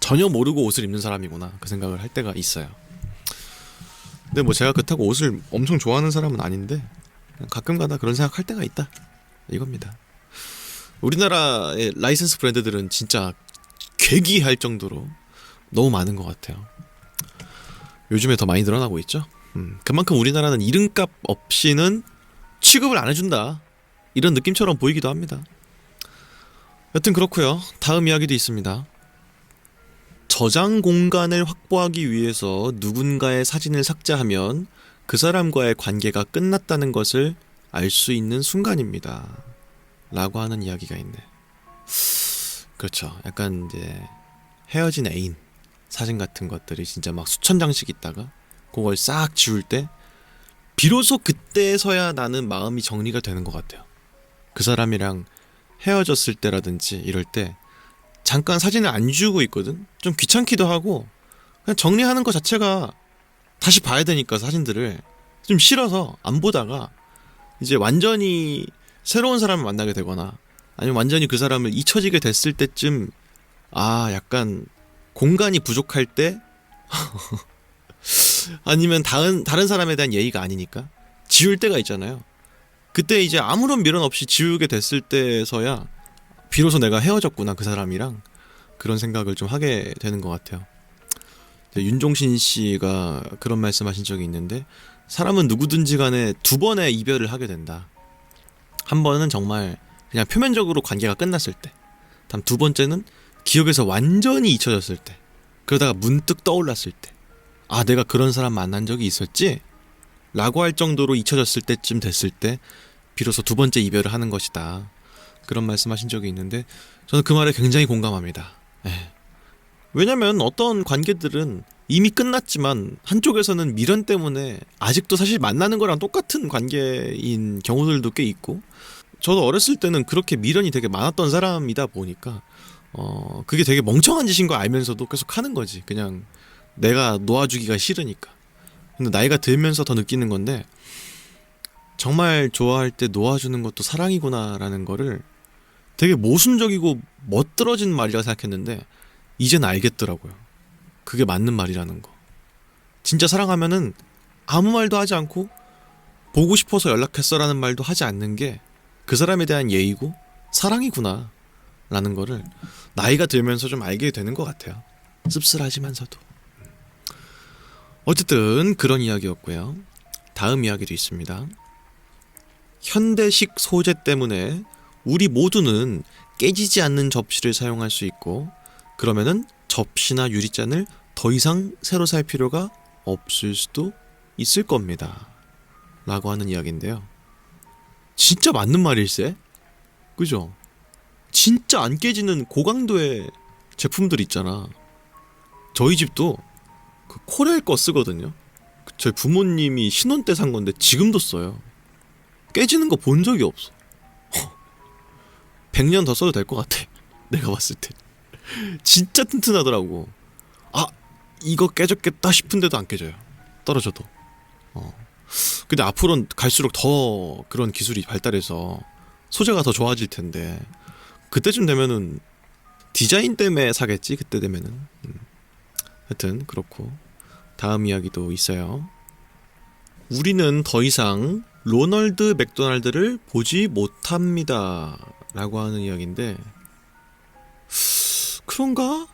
전혀 모르고 옷을 입는 사람이구나 그 생각을 할 때가 있어요. 근데 뭐 제가 그렇다고 옷을 엄청 좋아하는 사람은 아닌데 가끔가다 그런 생각할 때가 있다 이겁니다. 우리나라의 라이센스 브랜드들은 진짜 괴기할 정도로 너무 많은 것 같아요. 요즘에 더 많이 늘어나고 있죠. 그만큼 우리나라는 이름값 없이는 취급을 안 해준다. 이런 느낌처럼 보이기도 합니다. 여튼 그렇고요. 다음 이야기도 있습니다. 저장 공간을 확보하기 위해서 누군가의 사진을 삭제하면 그 사람과의 관계가 끝났다는 것을 알 수 있는 순간입니다. 라고 하는 이야기가 있네. 그렇죠. 약간 이제 헤어진 애인 사진 같은 것들이 진짜 막 수천 장씩 있다가 그걸 싹 지울 때 비로소 그때서야 나는 마음이 정리가 되는 것 같아요. 그 사람이랑 헤어졌을 때라든지 이럴 때 잠깐 사진을 안 지우고 있거든. 좀 귀찮기도 하고 그냥 정리하는 것 자체가 다시 봐야 되니까 사진들을 좀 싫어서 안 보다가 이제 완전히 새로운 사람을 만나게 되거나 아니면 완전히 그 사람을 잊혀지게 됐을 때쯤 약간 공간이 부족할 때 아니면 다른 사람에 대한 예의가 아니니까 지울 때가 있잖아요. 그때 이제 아무런 미련 없이 지우게 됐을 때서야 비로소 내가 헤어졌구나 그 사람이랑 그런 생각을 좀 하게 되는 것 같아요. 윤종신 씨가 그런 말씀하신 적이 있는데 사람은 누구든지 간에 두 번의 이별을 하게 된다. 한 번은 정말 그냥 표면적으로 관계가 끝났을 때, 다음 두 번째는 기억에서 완전히 잊혀졌을 때, 그러다가 문득 떠올랐을 때, 내가 그런 사람 만난 적이 있었지? 라고 할 정도로 잊혀졌을 때쯤 됐을 때 비로소 두 번째 이별을 하는 것이다. 그런 말씀하신 적이 있는데 저는 그 말에 굉장히 공감합니다. 왜냐면 어떤 관계들은 이미 끝났지만 한쪽에서는 미련 때문에 아직도 사실 만나는 거랑 똑같은 관계인 경우들도 꽤 있고, 저도 어렸을 때는 그렇게 미련이 되게 많았던 사람이다 보니까 그게 되게 멍청한 짓인 거 알면서도 계속 하는 거지. 그냥 내가 놓아주기가 싫으니까. 근데 나이가 들면서 더 느끼는 건데 정말 좋아할 때 놓아주는 것도 사랑이구나라는 거를 되게 모순적이고 멋들어진 말이라 생각했는데 이젠 알겠더라고요. 그게 맞는 말이라는 거. 진짜 사랑하면은 아무 말도 하지 않고 보고 싶어서 연락했어라는 말도 하지 않는 게 그 사람에 대한 예의고 사랑이구나 라는 거를 나이가 들면서 좀 알게 되는 것 같아요. 씁쓸하지만서도. 어쨌든 그런 이야기였고요. 다음 이야기도 있습니다. 현대식 소재 때문에 우리 모두는 깨지지 않는 접시를 사용할 수 있고, 그러면은 접시나 유리잔을 더 이상 새로 살 필요가 없을 수도 있을 겁니다. 라고 하는 이야기인데요. 진짜 맞는 말일세? 그죠? 진짜 안 깨지는 고강도의 제품들 있잖아. 저희 집도 그 코렐 거 쓰거든요. 저희 부모님이 신혼 때 산 건데 지금도 써요. 깨지는 거 본 적이 없어. 100년 더 써도 될 것 같아. 내가 봤을 때. 진짜 튼튼하더라고. 이거 깨졌겠다 싶은데도 안 깨져요. 떨어져도. 근데 앞으로는 갈수록 더 그런 기술이 발달해서 소재가 더 좋아질 텐데 그때쯤 되면은 디자인 때문에 사겠지. 그때 되면은. 하여튼 그렇고 다음 이야기도 있어요. 우리는 더 이상 로널드 맥도날드를 보지 못합니다. 라고 하는 이야기인데 그런가?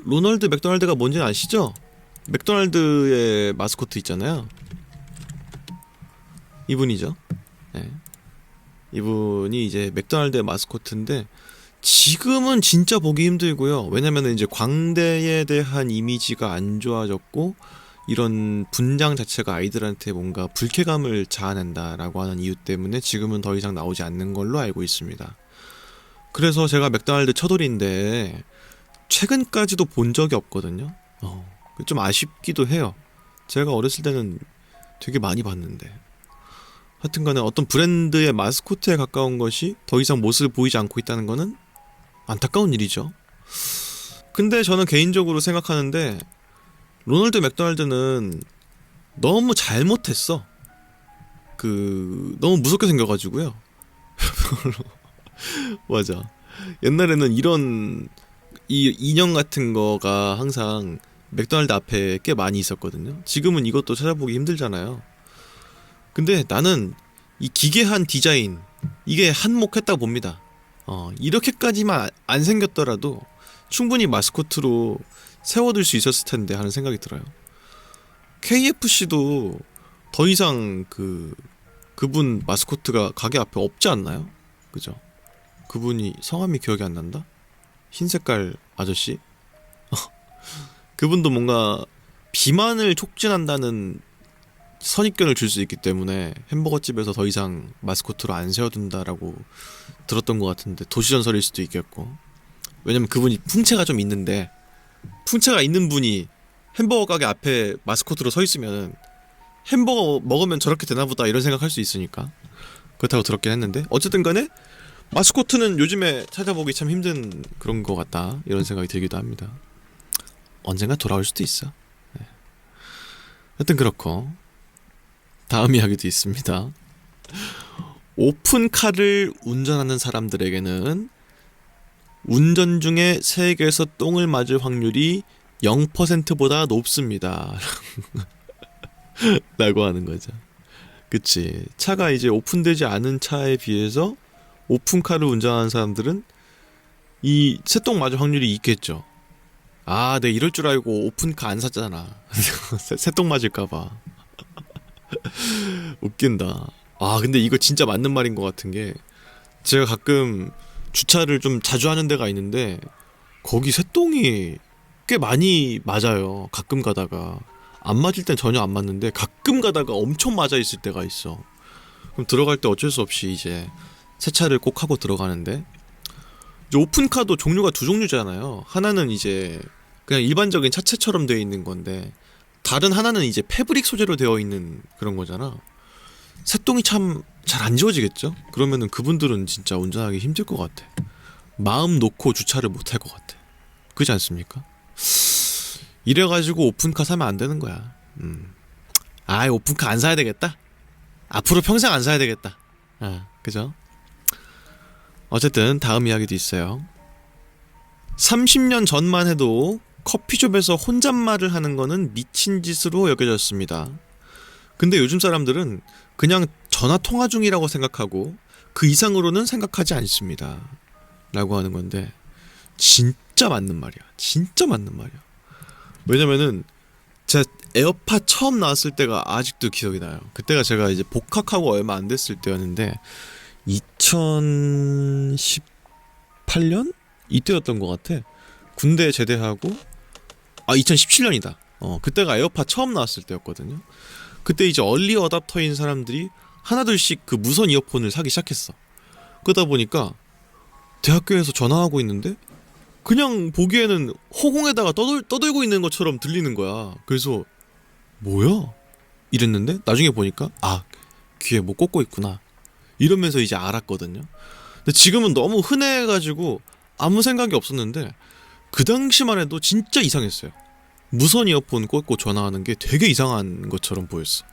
로널드 맥도날드가 뭔지는 아시죠? 맥도날드의 마스코트 있잖아요. 이분이죠. 네. 이분이 이제 맥도날드의 마스코트인데 지금은 진짜 보기 힘들고요. 왜냐면 이제 광대에 대한 이미지가 안 좋아졌고 이런 분장 자체가 아이들한테 뭔가 불쾌감을 자아낸다라고 하는 이유 때문에 지금은 더 이상 나오지 않는 걸로 알고 있습니다. 그래서 제가 맥도날드 쳐돌이인데 최근까지도 본 적이 없거든요. 좀 아쉽기도 해요. 제가 어렸을 때는 되게 많이 봤는데. 하여튼간에 어떤 브랜드의 마스코트에 가까운 것이 더 이상 모습을 보이지 않고 있다는 거는 안타까운 일이죠. 근데 저는 개인적으로 생각하는데 로널드 맥도날드는 너무 잘못했어. 너무 무섭게 생겨가지고요. 맞아. 옛날에는 이런 이 인형 같은 거가 항상 맥도날드 앞에 꽤 많이 있었거든요. 지금은 이것도 찾아보기 힘들잖아요. 근데 나는 이 기괴한 디자인 이게 한몫했다고 봅니다. 이렇게까지만 안 생겼더라도 충분히 마스코트로 세워둘 수 있었을 텐데 하는 생각이 들어요. KFC도 더 이상 그분 마스코트가 가게 앞에 없지 않나요? 그죠? 그분이 성함이 기억이 안 난다? 흰 색깔 아저씨? 그분도 뭔가 비만을 촉진한다는 선입견을 줄 수 있기 때문에 햄버거 집에서 더 이상 마스코트로 안 세워둔다라고 들었던 것 같은데 도시전설일 수도 있겠고. 왜냐면 그분이 풍채가 좀 있는데, 풍채가 있는 분이 햄버거 가게 앞에 마스코트로 서 있으면 햄버거 먹으면 저렇게 되나보다 이런 생각할 수 있으니까 그렇다고 들었긴 했는데, 어쨌든 간에 마스코트는 요즘에 찾아보기 참 힘든 그런 것 같다 이런 생각이 들기도 합니다. 언젠가 돌아올 수도 있어. 네. 하여튼 그렇고, 다음 이야기도 있습니다. 오픈카를 운전하는 사람들에게는 운전 중에 세계에서 똥을 맞을 확률이 0%보다 높습니다. 라고 하는 거죠. 그치. 차가 이제 오픈되지 않은 차에 비해서 오픈카를 운전하는 사람들은 이 새똥 맞을 확률이 있겠죠. 아, 내가 이럴 줄 알고 오픈카 안 샀잖아. 새똥 맞을까봐. 웃긴다. 아, 근데 이거 진짜 맞는 말인 것 같은 게, 제가 가끔 주차를 좀 자주 하는 데가 있는데 거기 새똥이 꽤 많이 맞아요. 가끔 가다가. 안 맞을 땐 전혀 안 맞는데 가끔 가다가 엄청 맞아 있을 때가 있어. 그럼 들어갈 때 어쩔 수 없이 이제 세차를 꼭 하고 들어가는데, 이제 오픈카도 종류가 두 종류잖아요. 하나는 이제 그냥 일반적인 차체처럼 되어 있는 건데, 다른 하나는 이제 패브릭 소재로 되어 있는 그런 거잖아. 새똥이 참 잘 안 지워지겠죠? 그러면은 그분들은 진짜 운전하기 힘들 것 같아. 마음 놓고 주차를 못 할 것 같아. 그렇지 않습니까? 이래가지고 오픈카 사면 안 되는 거야. 아, 오픈카 안 사야 되겠다. 앞으로 평생 안 사야 되겠다. 아, 그죠? 어쨌든 다음 이야기도 있어요. 30년 전만 해도 커피숍에서 혼잣말을 하는 거는 미친 짓으로 여겨졌습니다. 근데 요즘 사람들은 그냥 전화 통화 중이라고 생각하고 그 이상으로는 생각하지 않습니다. 라고 하는 건데, 진짜 맞는 말이야. 진짜 맞는 말이야. 왜냐면은 제가 에어팟 처음 나왔을 때가 아직도 기억이 나요. 그때가 제가 이제 복학하고 얼마 안 됐을 때였는데 2018년? 이때였던 것 같아. 군대 제대하고, 2017년이다. 그때가 에어팟 처음 나왔을 때였거든요. 그때 이제 얼리 어답터인 사람들이 하나둘씩 그 무선 이어폰을 사기 시작했어. 그러다 보니까 대학교에서 전화하고 있는데 그냥 보기에는 허공에다가 떠들고 있는 것처럼 들리는 거야. 그래서 뭐야? 이랬는데 나중에 보니까 귀에 뭐 꽂고 있구나 이러면서 이제 알았거든요. 근데 지금은 너무 흔해가지고 아무 생각이 없었는데, 그 당시만 해도 진짜 이상했어요. 무선 이어폰 꽂고 전화하는 게 되게 이상한 것처럼 보였어.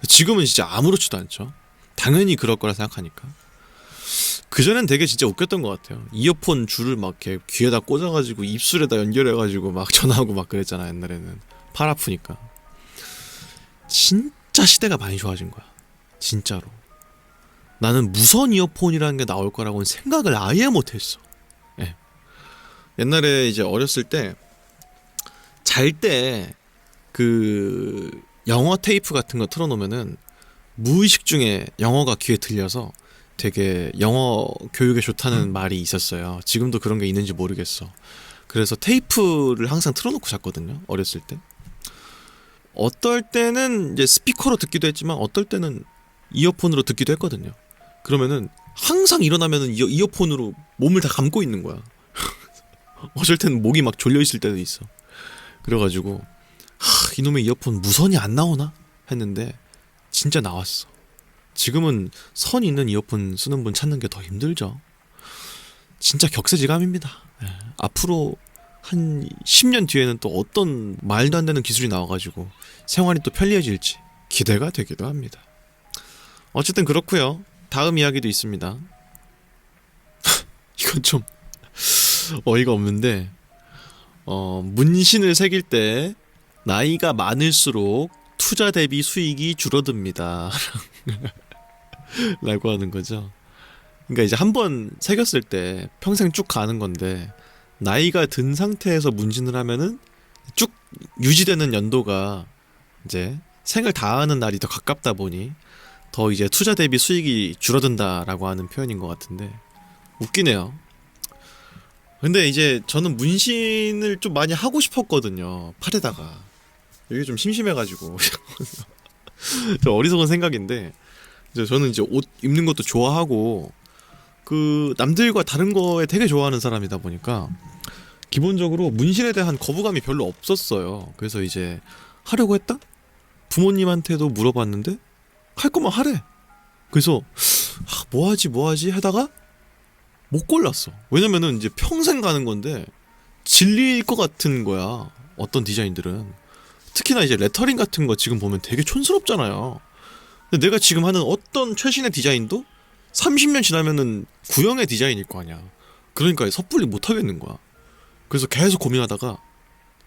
지금은 진짜 아무렇지도 않죠. 당연히 그럴 거라 생각하니까. 그전엔 되게 진짜 웃겼던 것 같아요. 이어폰 줄을 막 이렇게 귀에다 꽂아가지고 입술에다 연결해가지고 막 전화하고 막 그랬잖아, 옛날에는. 팔 아프니까. 진짜 시대가 많이 좋아진 거야. 진짜로. 나는 무선 이어폰이라는 게 나올 거라고는 생각을 아예 못했어. 예. 옛날에 이제 어렸을 때 잘 때 그 영어 테이프 같은 거 틀어놓으면은 무의식 중에 영어가 귀에 들려서 되게 영어 교육에 좋다는 말이 있었어요. 지금도 그런 게 있는지 모르겠어. 그래서 테이프를 항상 틀어놓고 잤거든요, 어렸을 때. 어떨 때는 이제 스피커로 듣기도 했지만 어떨 때는 이어폰으로 듣기도 했거든요. 그러면은 항상 일어나면은 이어폰으로 몸을 다 감고 있는 거야. 어쩔 때는 목이 막 졸려 있을 때도 있어. 그래가지고 이놈의 이어폰 무선이 안 나오나 했는데 진짜 나왔어. 지금은 선 있는 이어폰 쓰는 분 찾는 게 더 힘들죠. 진짜 격세지감입니다. 앞으로 한 10년 뒤에는 또 어떤 말도 안 되는 기술이 나와가지고 생활이 또 편리해질지 기대가 되기도 합니다. 어쨌든 그렇고요. 다음 이야기도 있습니다. 이건 좀 어이가 없는데, 문신을 새길 때 나이가 많을수록 투자 대비 수익이 줄어듭니다. 라고 하는 거죠. 그러니까 이제 한번 새겼을 때 평생 쭉 가는 건데, 나이가 든 상태에서 문신을 하면은 쭉 유지되는 연도가 이제 생을 다하는 날이 더 가깝다 보니 더 이제 투자 대비 수익이 줄어든다라고 하는 표현인 것 같은데 웃기네요. 근데 이제 저는 문신을 좀 많이 하고 싶었거든요. 팔에다가. 이게 좀 심심해가지고 좀 어리석은 생각인데 이제 저는 이제 옷 입는 것도 좋아하고 그 남들과 다른 거에 되게 좋아하는 사람이다 보니까 기본적으로 문신에 대한 거부감이 별로 없었어요. 그래서 이제 하려고 했다? 부모님한테도 물어봤는데 할 거면 하래. 그래서 뭐하지 하다가 못 골랐어. 왜냐면은 이제 평생 가는 건데 질릴 것 같은 거야. 어떤 디자인들은. 특히나 이제 레터링 같은 거 지금 보면 되게 촌스럽잖아요. 근데 내가 지금 하는 어떤 최신의 디자인도 30년 지나면은 구형의 디자인일 거 아니야. 그러니까 섣불리 못 하겠는 거야. 그래서 계속 고민하다가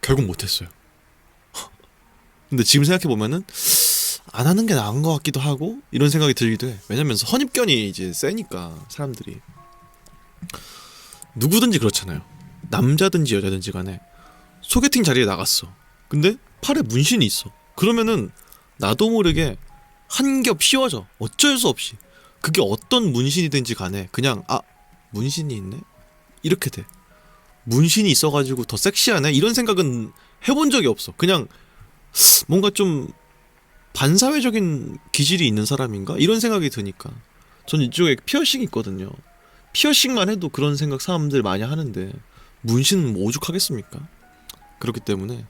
결국 못했어요. 근데 지금 생각해보면은 안 하는 게 나은 것 같기도 하고 이런 생각이 들기도 해. 왜냐면 선입견이 이제 세니까 사람들이. 누구든지 그렇잖아요. 남자든지 여자든지 간에 소개팅 자리에 나갔어. 근데 팔에 문신이 있어. 그러면은 나도 모르게 한 겹 씌워져. 어쩔 수 없이. 그게 어떤 문신이든지 간에 그냥 문신이 있네? 이렇게 돼. 문신이 있어가지고 더 섹시하네? 이런 생각은 해본 적이 없어. 그냥 뭔가 좀 반사회적인 기질이 있는 사람인가? 이런 생각이 드니까. 전 이쪽에 피어싱이 있거든요. 피어싱만 해도 그런 생각 사람들 많이 하는데 문신은 뭐 오죽하겠습니까? 그렇기 때문에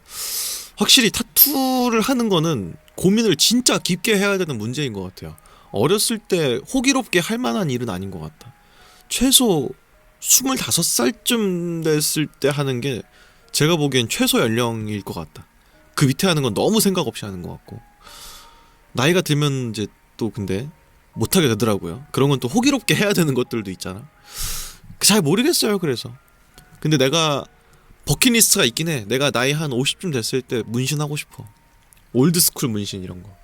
확실히 타투를 하는 거는 고민을 진짜 깊게 해야 되는 문제인 것 같아요. 어렸을 때 호기롭게 할 만한 일은 아닌 것 같다. 최소 25살쯤 됐을 때 하는 게 제가 보기엔 최소 연령일 것 같다. 그 밑에 하는 건 너무 생각 없이 하는 것 같고 나이가 들면 이제 또 근데 못하게 되더라고요. 그런 건 또 호기롭게 해야 되는 것들도 있잖아. 잘 모르겠어요. 그래서 근데 내가 버킷리스트가 있긴 해. 내가 나이 한 50쯤 됐을 때 문신하고 싶어. 올드스쿨 문신 이런 거.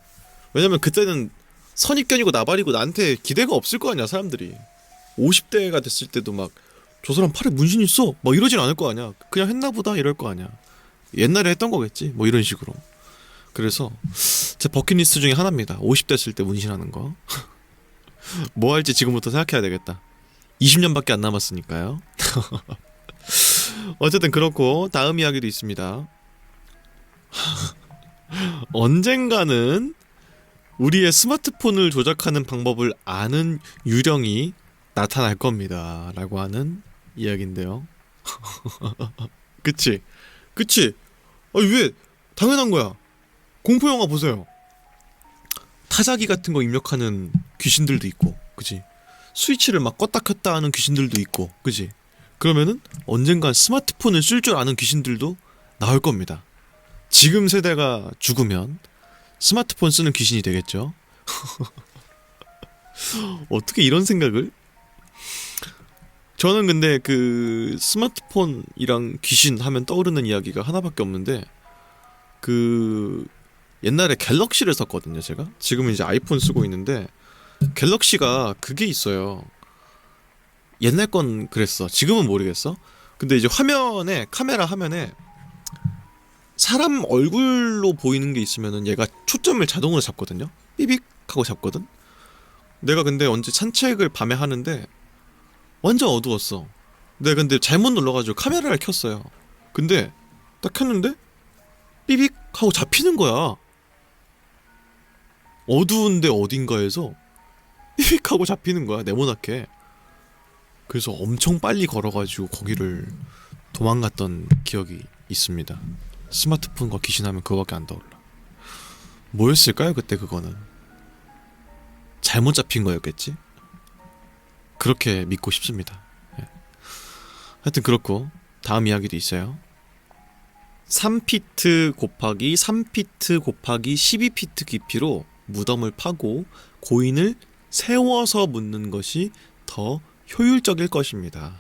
왜냐면 그때는 선입견이고 나발이고 나한테 기대가 없을 거 아니야 사람들이. 50대가 됐을 때도 막 저 사람 팔에 문신 있어 막 이러진 않을 거 아니야. 그냥 했나보다 이럴 거 아니야. 옛날에 했던 거겠지 뭐 이런 식으로. 그래서 제 버킷리스트 중에 하나입니다. 50 됐을 때 문신하는 거. 뭐 할지 지금부터 생각해야 되겠다. 20년밖에 안 남았으니까요. 어쨌든 그렇고 다음 이야기도 있습니다. 언젠가는 우리의 스마트폰을 조작하는 방법을 아는 유령이 나타날 겁니다 라고 하는 이야기인데요. 그치? 아니 왜 당연한 거야. 공포영화 보세요. 타자기 같은 거 입력하는 귀신들도 있고 그치? 스위치를 막 껐다 켰다 하는 귀신들도 있고 그치? 그러면은 언젠간 스마트폰을 쓸 줄 아는 귀신들도 나올 겁니다. 지금 세대가 죽으면 스마트폰 쓰는 귀신이 되겠죠. 어떻게 이런 생각을? 저는 근데 그 스마트폰이랑 귀신 하면 떠오르는 이야기가 하나밖에 없는데 그 옛날에 갤럭시를 썼거든요. 제가 지금은 이제 아이폰 쓰고 있는데 갤럭시가 그게 있어요. 옛날 건 그랬어. 지금은 모르겠어. 근데 이제 화면에 카메라 화면에 사람 얼굴로 보이는 게 있으면은 얘가 초점을 자동으로 잡거든요. 삐빅 하고 잡거든. 내가 근데 언제 산책을 밤에 하는데 완전 어두웠어. 내가 근데 잘못 눌러가지고 카메라를 켰어요. 근데 딱 켰는데 삐빅 하고 잡히는 거야. 어두운데 어딘가에서 삐빅 하고 잡히는 거야. 네모나게. 그래서 엄청 빨리 걸어가지고 거기를 도망갔던 기억이 있습니다. 스마트폰과 귀신하면 그거밖에 안 떠올라. 뭐였을까요 그때 그거는? 잘못 잡힌 거였겠지? 그렇게 믿고 싶습니다. 예. 하여튼 그렇고 다음 이야기도 있어요. 3피트 곱하기 3피트 곱하기 12피트 깊이로 무덤을 파고 고인을 세워서 묻는 것이 더 효율적일 것입니다.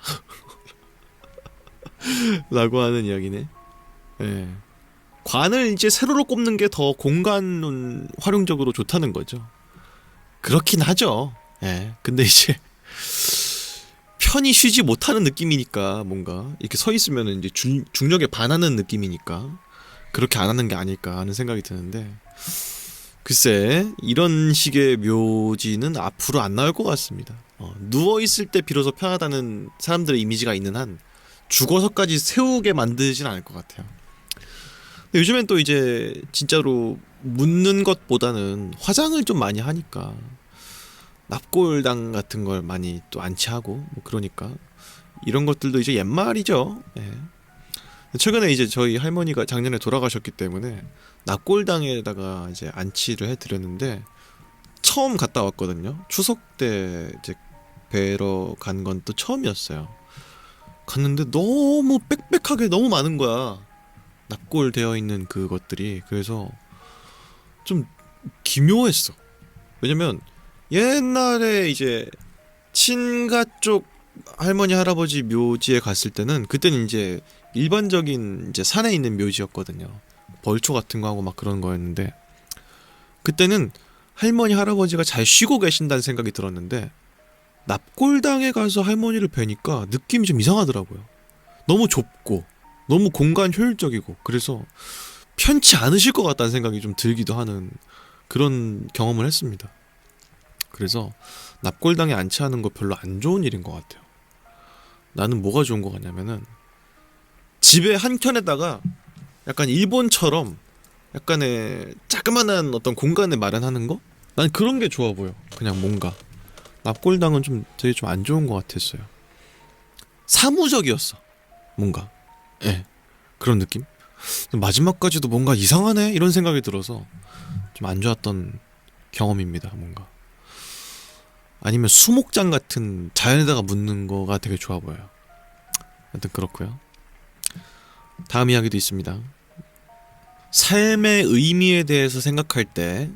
라고 하는 이야기네. 예. 관을 이제 세로로 꼽는 게 더 공간 활용적으로 좋다는 거죠. 그렇긴 하죠. 예. 근데 이제 편히 쉬지 못하는 느낌이니까 뭔가 이렇게 서 있으면 이제 중력에 반하는 느낌이니까 그렇게 안 하는 게 아닐까 하는 생각이 드는데, 글쎄 이런 식의 묘지는 앞으로 안 나올 것 같습니다. 누워있을 때 비로소 편하다는 사람들의 이미지가 있는 한 죽어서까지 세우게 만들진 않을 것 같아요. 근데 요즘엔 또 이제 진짜로 묻는 것보다는 화장을 좀 많이 하니까 납골당 같은 걸 많이 또 안치하고 뭐 그러니까 이런 것들도 이제 옛말이죠. 예. 최근에 이제 저희 할머니가 작년에 돌아가셨기 때문에 납골당에다가 이제 안치를 해드렸는데 처음 갔다 왔거든요. 추석 때 이제 뵈러 간 건 또 처음이었어요. 갔는데 너무 빽빽하게 너무 많은 거야. 납골되어 있는 그것들이. 그래서 좀 기묘했어. 왜냐면 옛날에 이제 친가 쪽 할머니 할아버지 묘지에 갔을 때는 그때는 이제 일반적인 이제 산에 있는 묘지였거든요. 벌초 같은 거 하고 막 그런 거였는데 그때는 할머니 할아버지가 잘 쉬고 계신다는 생각이 들었는데 납골당에 가서 할머니를 뵈니까 느낌이 좀 이상하더라고요. 너무 좁고 너무 공간 효율적이고 그래서 편치 않으실 것 같다는 생각이 좀 들기도 하는 그런 경험을 했습니다. 그래서 납골당에 안치하는 거 별로 안 좋은 일인 것 같아요. 나는 뭐가 좋은 것 같냐면은 집의 한켠에다가 약간 일본처럼 약간의 자그마한 어떤 공간을 마련하는 거? 난 그런 게 좋아 보여. 그냥 뭔가 납골당은 좀 되게 좀 안 좋은 것 같았어요. 사무적이었어. 뭔가 예 그런 느낌? 마지막까지도 뭔가 이상하네 이런 생각이 들어서 좀 안 좋았던 경험입니다. 뭔가 아니면 수목장 같은 자연에다가 묻는 거가 되게 좋아 보여요. 하여튼 그렇고요. 다음 이야기도 있습니다. 삶의 의미에 대해서 생각할 때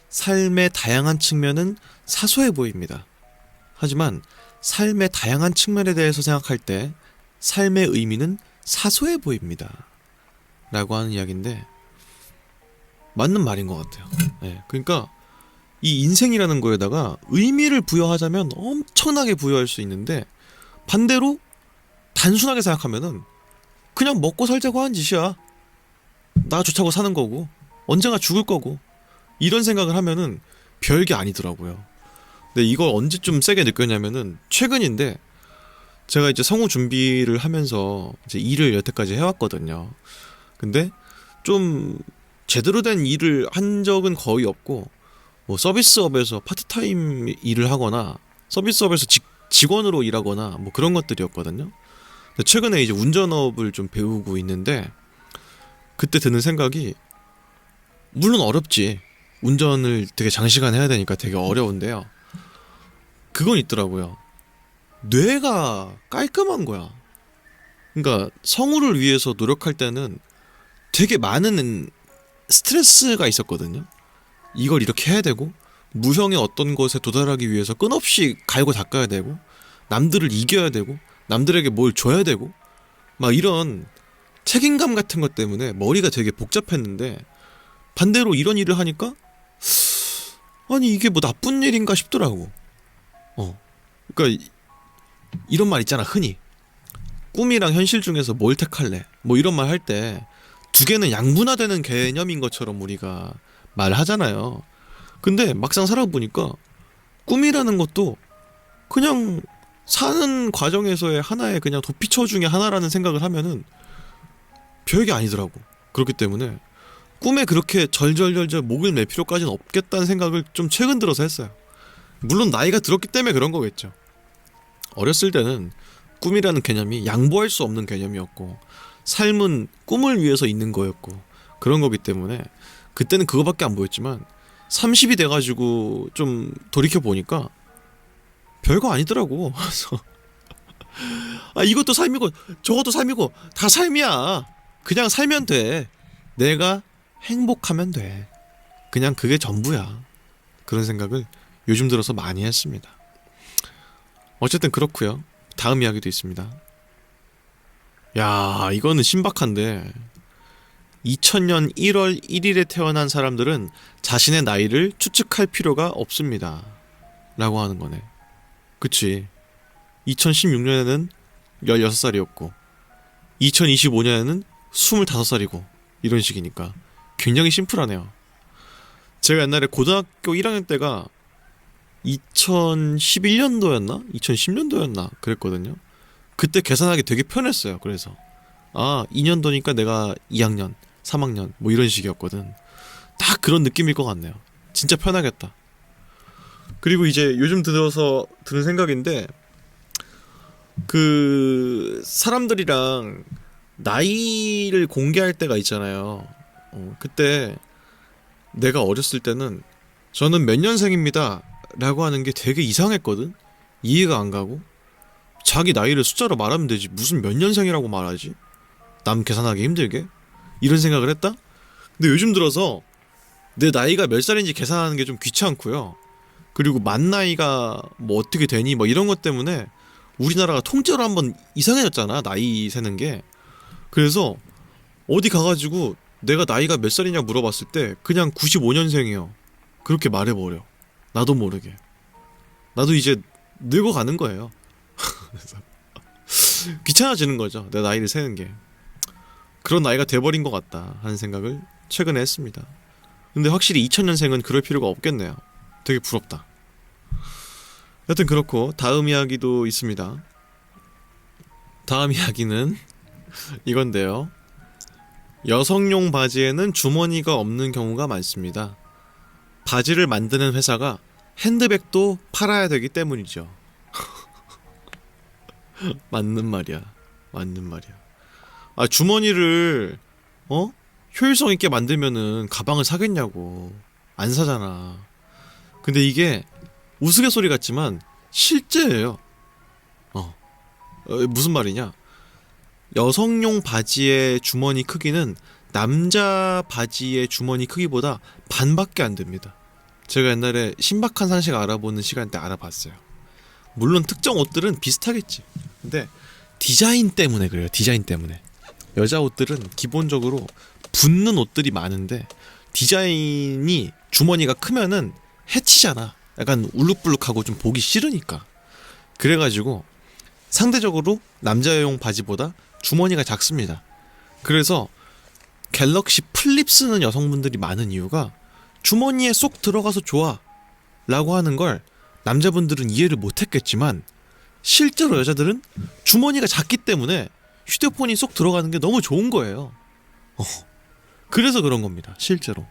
삶의 다양한 측면은 사소해 보입니다. 하지만 삶의 다양한 측면에 대해서 생각할 때 삶의 의미는 사소해 보입니다. 라고 하는 이야기인데 맞는 말인 것 같아요. 네, 그러니까 이 인생이라는 거에다가 의미를 부여하자면 엄청나게 부여할 수 있는데 반대로 단순하게 생각하면은 그냥 먹고 살자고 하는 짓이야. 나 좋자고 사는 거고 언젠가 죽을 거고 이런 생각을 하면은 별게 아니더라고요. 근데 이걸 언제쯤 세게 느꼈냐면은 최근인데 제가 이제 성우 준비를 하면서 이제 일을 여태까지 해왔거든요. 근데 좀 제대로 된 일을 한 적은 거의 없고 뭐 서비스업에서 파트타임 일을 하거나 서비스업에서 직원으로 일하거나 뭐 그런 것들이었거든요. 근데 최근에 이제 운전업을 좀 배우고 있는데 그때 드는 생각이 물론 어렵지. 운전을 되게 장시간 해야 되니까 되게 어려운데요. 그건 있더라고요. 뇌가 깔끔한 거야. 그러니까 성우를 위해서 노력할 때는 되게 많은 스트레스가 있었거든요. 이걸 이렇게 해야 되고 무형의 어떤 것에 도달하기 위해서 끊없이 갈고 닦아야 되고 남들을 이겨야 되고 남들에게 뭘 줘야 되고 막 이런 책임감 같은 것 때문에 머리가 되게 복잡했는데 반대로 이런 일을 하니까 아니 이게 뭐 나쁜 일인가 싶더라고. 그러니까 이런 말 있잖아 흔히 꿈이랑 현실 중에서 뭘 택할래 뭐 이런 말 할 때 두 개는 양분화되는 개념인 것처럼 우리가 말하잖아요. 근데 막상 살아보니까 꿈이라는 것도 그냥 사는 과정에서의 하나의 그냥 도피처 중에 하나라는 생각을 하면은 별게 아니더라고. 그렇기 때문에 꿈에 그렇게 절절절절 목을 맬 필요까지는 없겠다는 생각을 좀 최근 들어서 했어요. 물론 나이가 들었기 때문에 그런 거겠죠. 어렸을 때는 꿈이라는 개념이 양보할 수 없는 개념이었고 삶은 꿈을 위해서 있는 거였고 그런 거기 때문에 그때는 그거밖에 안 보였지만 30이 돼가지고 좀 돌이켜보니까 별거 아니더라고. 그래서 아 이것도 삶이고 저것도 삶이고 다 삶이야. 그냥 살면 돼. 내가 행복하면 돼. 그냥 그게 전부야. 그런 생각을 요즘 들어서 많이 했습니다. 어쨌든 그렇고요. 다음 이야기도 있습니다. 야 이거는 신박한데 2000년 1월 1일에 태어난 사람들은 자신의 나이를 추측할 필요가 없습니다. 라고 하는 거네. 그치. 2016년에는 16살이었고 2025년에는 25살이고 이런 식이니까 굉장히 심플하네요. 제가 옛날에 고등학교 1학년 때가 2011년도였나? 2010년도였나? 그랬거든요. 그때 계산하기 되게 편했어요. 그래서 2년도니까 내가 2학년, 3학년 뭐 이런 식이었거든. 딱 그런 느낌일 것 같네요. 진짜 편하겠다. 그리고 이제 요즘 들어서 드는 생각인데, 그 사람들이랑 나이를 공개할 때가 있잖아요. 그때 내가 어렸을 때는 저는 몇 년생입니다 라고 하는 게 되게 이상했거든. 이해가 안 가고, 자기 나이를 숫자로 말하면 되지 무슨 몇 년생이라고 말하지, 남 계산하기 힘들게, 이런 생각을 했다. 근데 요즘 들어서 내 나이가 몇 살인지 계산하는 게 좀 귀찮고요. 그리고 만 나이가 뭐 어떻게 되니 뭐 이런 것 때문에 우리나라가 통째로 한번 이상해졌잖아, 나이 세는 게. 그래서 어디 가가지고 내가 나이가 몇 살이냐 물어봤을 때 그냥 95년생이요 그렇게 말해버려. 나도 모르게. 나도 이제 늙어가는 거예요. 그래서 귀찮아지는 거죠, 내 나이를 세는 게. 그런 나이가 돼버린 것 같다 하는 생각을 최근에 했습니다. 근데 확실히 2000년생은 그럴 필요가 없겠네요. 되게 부럽다. 여튼 그렇고, 다음 이야기도 있습니다. 다음 이야기는 이건데요. 여성용 바지에는 주머니가 없는 경우가 많습니다. 바지를 만드는 회사가 핸드백도 팔아야 되기 때문이죠. 맞는 말이야. 맞는 말이야. 주머니를 효율성 있게 만들면은 가방을 사겠냐고. 안 사잖아. 근데 이게 우스갯소리 같지만 실제예요. 무슨 말이냐? 여성용 바지의 주머니 크기는 남자 바지의 주머니 크기보다 반밖에 안 됩니다. 제가 옛날에 신박한 상식 알아보는 시간 때 알아봤어요. 물론 특정 옷들은 비슷하겠지. 근데 디자인 때문에 그래요. 디자인 때문에. 여자 옷들은 기본적으로 붙는 옷들이 많은데 디자인이 주머니가 크면은 해치잖아. 약간 울룩불룩하고 좀 보기 싫으니까. 그래가지고 상대적으로 남자용 바지보다 주머니가 작습니다. 그래서 갤럭시 플립 쓰는 여성분들이 많은 이유가 주머니에 쏙 들어가서 좋아 라고 하는 걸 남자분들은 이해를 못했겠지만, 실제로 여자들은 주머니가 작기 때문에 휴대폰이 쏙 들어가는 게 너무 좋은 거예요. 그래서 그런 겁니다, 실제로.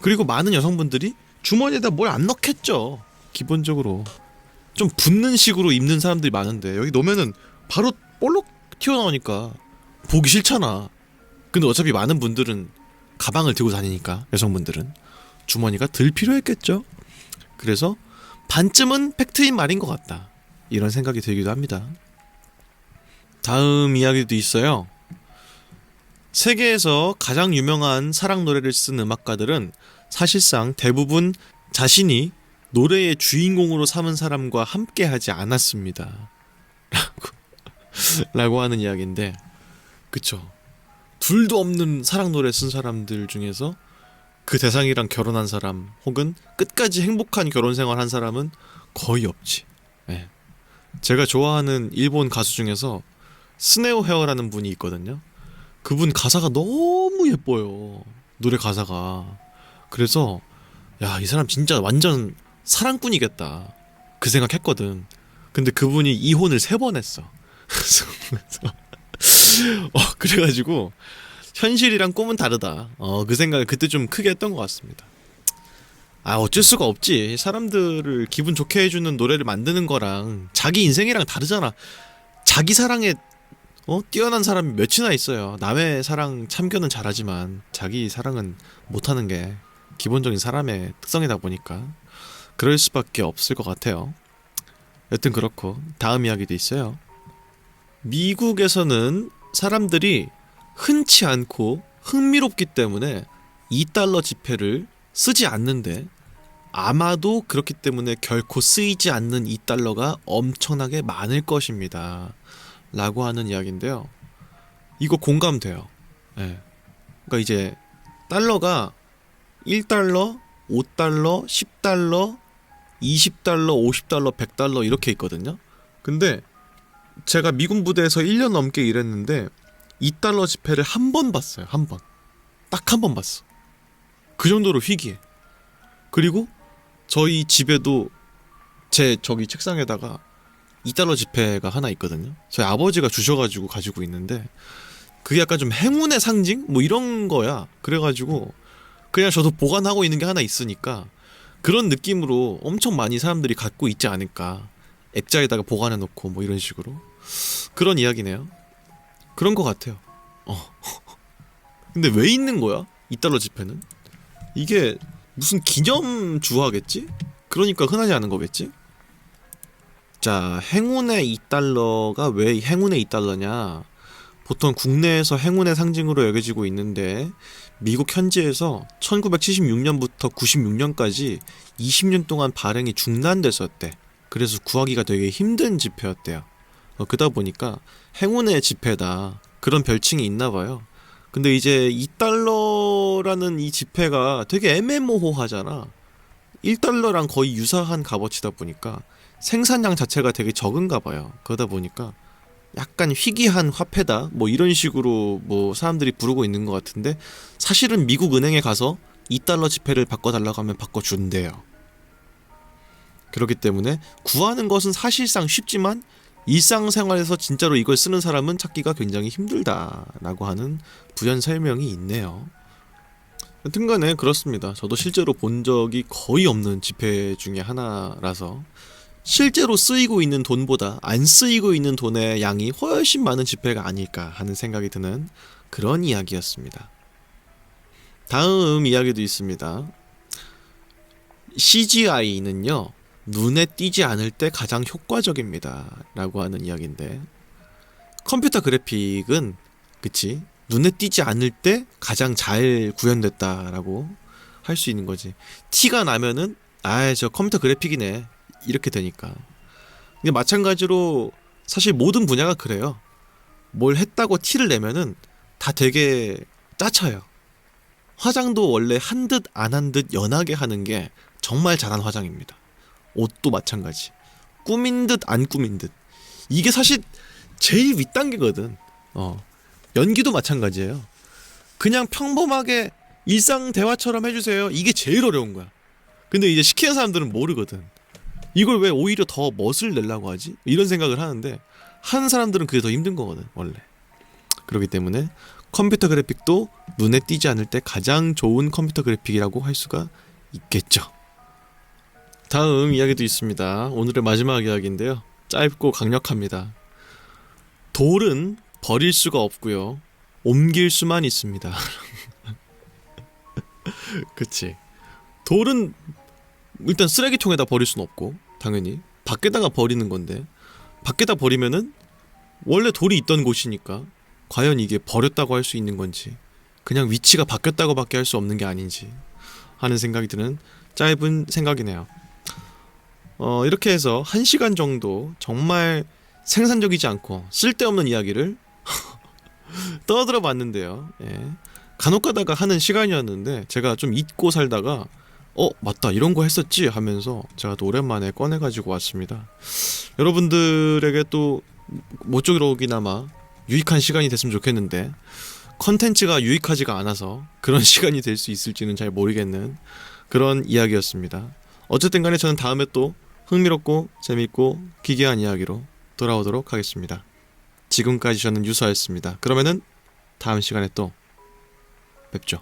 그리고 많은 여성분들이 주머니에다 뭘 안 넣겠죠. 기본적으로 좀 붙는 식으로 입는 사람들이 많은데 여기 넣으면은 바로 볼록 튀어나오니까 보기 싫잖아. 근데 어차피 많은 분들은 가방을 들고 다니니까 여성분들은 주머니가 들 필요했겠죠. 그래서 반쯤은 팩트인 말인 것 같다, 이런 생각이 들기도 합니다. 다음 이야기도 있어요. 세계에서 가장 유명한 사랑 노래를 쓴 음악가들은 사실상 대부분 자신이 노래의 주인공으로 삼은 사람과 함께 하지 않았습니다. 라고 하는 이야기인데, 그쵸. 둘도 없는 사랑 노래 쓴 사람들 중에서 그 대상이랑 결혼한 사람, 혹은 끝까지 행복한 결혼 생활 한 사람은 거의 없지. 네. 제가 좋아하는 일본 가수 중에서 스네오 헤어라는 분이 있거든요. 그분 가사가 너무 예뻐요, 노래 가사가. 그래서 야, 이 사람 진짜 완전 사랑꾼이겠다 그 생각했거든. 근데 그분이 이혼을 3번 했어. 그래가지고 현실이랑 꿈은 다르다, 그 생각을 그때 좀 크게 했던 것 같습니다. 어쩔 수가 없지. 사람들을 기분 좋게 해주는 노래를 만드는 거랑 자기 인생이랑 다르잖아. 자기 사랑에 뛰어난 사람이 몇이나 있어요. 남의 사랑 참견은 잘하지만 자기 사랑은 못하는 게 기본적인 사람의 특성이다 보니까 그럴 수밖에 없을 것 같아요. 여튼 그렇고, 다음 이야기도 있어요. 미국에서는 사람들이 흔치 않고 흥미롭기 때문에 2달러 지폐를 쓰지 않는데, 아마도 그렇기 때문에 결코 쓰이지 않는 2달러가 엄청나게 많을 것입니다 라고 하는 이야기인데요. 이거 공감돼요. 네. 그러니까 이제 달러가 1달러, 5달러, 10달러, 20달러, 50달러, 100달러 이렇게 있거든요. 근데 제가 미군 부대에서 1년 넘게 일했는데 2달러 지폐를 한 번 봤어요. 한 번. 딱 한 번 봤어. 그 정도로 희귀해. 그리고 저희 집에도 제 저기 책상에다가 2달러 지폐가 하나 있거든요. 저희 아버지가 주셔가지고 가지고 있는데 그게 약간 좀 행운의 상징? 뭐 이런 거야. 그래가지고 그냥 저도 보관하고 있는 게 하나 있으니까 그런 느낌으로 엄청 많이 사람들이 갖고 있지 않을까. 액자에다가 보관해놓고 뭐 이런 식으로. 그런 이야기네요. 그런 거 같아요. 근데 왜 있는 거야? 2달러 지폐는? 이게 무슨 기념 주화겠지? 그러니까 흔하지 않은 거겠지? 자, 행운의 2달러가 왜 행운의 2달러냐? 보통 국내에서 행운의 상징으로 여겨지고 있는데 미국 현지에서 1976년부터 96년까지 20년 동안 발행이 중단됐었대. 그래서 구하기가 되게 힘든 지폐였대요. 그러다 보니까 행운의 지폐다. 그런 별칭이 있나 봐요. 근데 이제 2달러라는 이 지폐가 되게 애매모호하잖아. 1달러랑 거의 유사한 값어치다 보니까 생산량 자체가 되게 적은가 봐요. 그러다 보니까 약간 희귀한 화폐다 뭐 이런 식으로 뭐 사람들이 부르고 있는 것 같은데 사실은 미국 은행에 가서 2달러 지폐를 바꿔달라고 하면 바꿔준대요. 그렇기 때문에 구하는 것은 사실상 쉽지만 일상생활에서 진짜로 이걸 쓰는 사람은 찾기가 굉장히 힘들다라고 하는 부연 설명이 있네요. 여튼간에 그렇습니다. 저도 실제로 본 적이 거의 없는 지폐 중에 하나라서 실제로 쓰이고 있는 돈보다 안 쓰이고 있는 돈의 양이 훨씬 많은 지폐가 아닐까 하는 생각이 드는 그런 이야기였습니다. 다음 이야기도 있습니다. CGI는요 눈에 띄지 않을 때 가장 효과적입니다 라고 하는 이야기인데 컴퓨터 그래픽은 그치 눈에 띄지 않을 때 가장 잘 구현됐다라고 할 수 있는 거지. 티가 나면은 저 컴퓨터 그래픽이네 이렇게 되니까. 근데 마찬가지로 사실 모든 분야가 그래요. 뭘 했다고 티를 내면은 다 되게 짜쳐요. 화장도 원래 한 듯 안 한 듯 연하게 하는 게 정말 잘한 화장입니다. 옷도 마찬가지. 꾸민 듯 안 꾸민 듯. 이게 사실 제일 윗단계거든. 연기도 마찬가지예요. 그냥 평범하게 일상 대화처럼 해주세요. 이게 제일 어려운 거야. 근데 이제 시키는 사람들은 모르거든. 이걸 왜 오히려 더 멋을 내려고 하지? 이런 생각을 하는데 하는 사람들은 그게 더 힘든 거거든 원래. 그렇기 때문에 컴퓨터 그래픽도 눈에 띄지 않을 때 가장 좋은 컴퓨터 그래픽이라고 할 수가 있겠죠. 다음 이야기도 있습니다. 오늘의 마지막 이야기인데요. 짧고 강력합니다. 돌은 버릴 수가 없고요. 옮길 수만 있습니다. 그치. 돌은 일단 쓰레기통에다 버릴 순 없고 당연히 밖에다가 버리는 건데 밖에다 버리면은 원래 돌이 있던 곳이니까 과연 이게 버렸다고 할 수 있는 건지 그냥 위치가 바뀌었다고 밖에 할 수 없는 게 아닌지 하는 생각이 드는 짧은 생각이네요. 이렇게 해서 1시간 정도 정말 생산적이지 않고 쓸데없는 이야기를 떠들어 봤는데요. 예. 간혹 가다가 하는 시간이었는데 제가 좀 잊고 살다가 맞다 이런 거 했었지 하면서 제가 또 오랜만에 꺼내가지고 왔습니다. 여러분들에게 또 모쪼록이나마 유익한 시간이 됐으면 좋겠는데 컨텐츠가 유익하지가 않아서 그런 시간이 될 수 있을지는 잘 모르겠는 그런 이야기였습니다. 어쨌든 간에 저는 다음에 또 흥미롭고 재밌고 기괴한 이야기로 돌아오도록 하겠습니다. 지금까지 저는 유서였습니다. 그러면은 다음 시간에 또 뵙죠.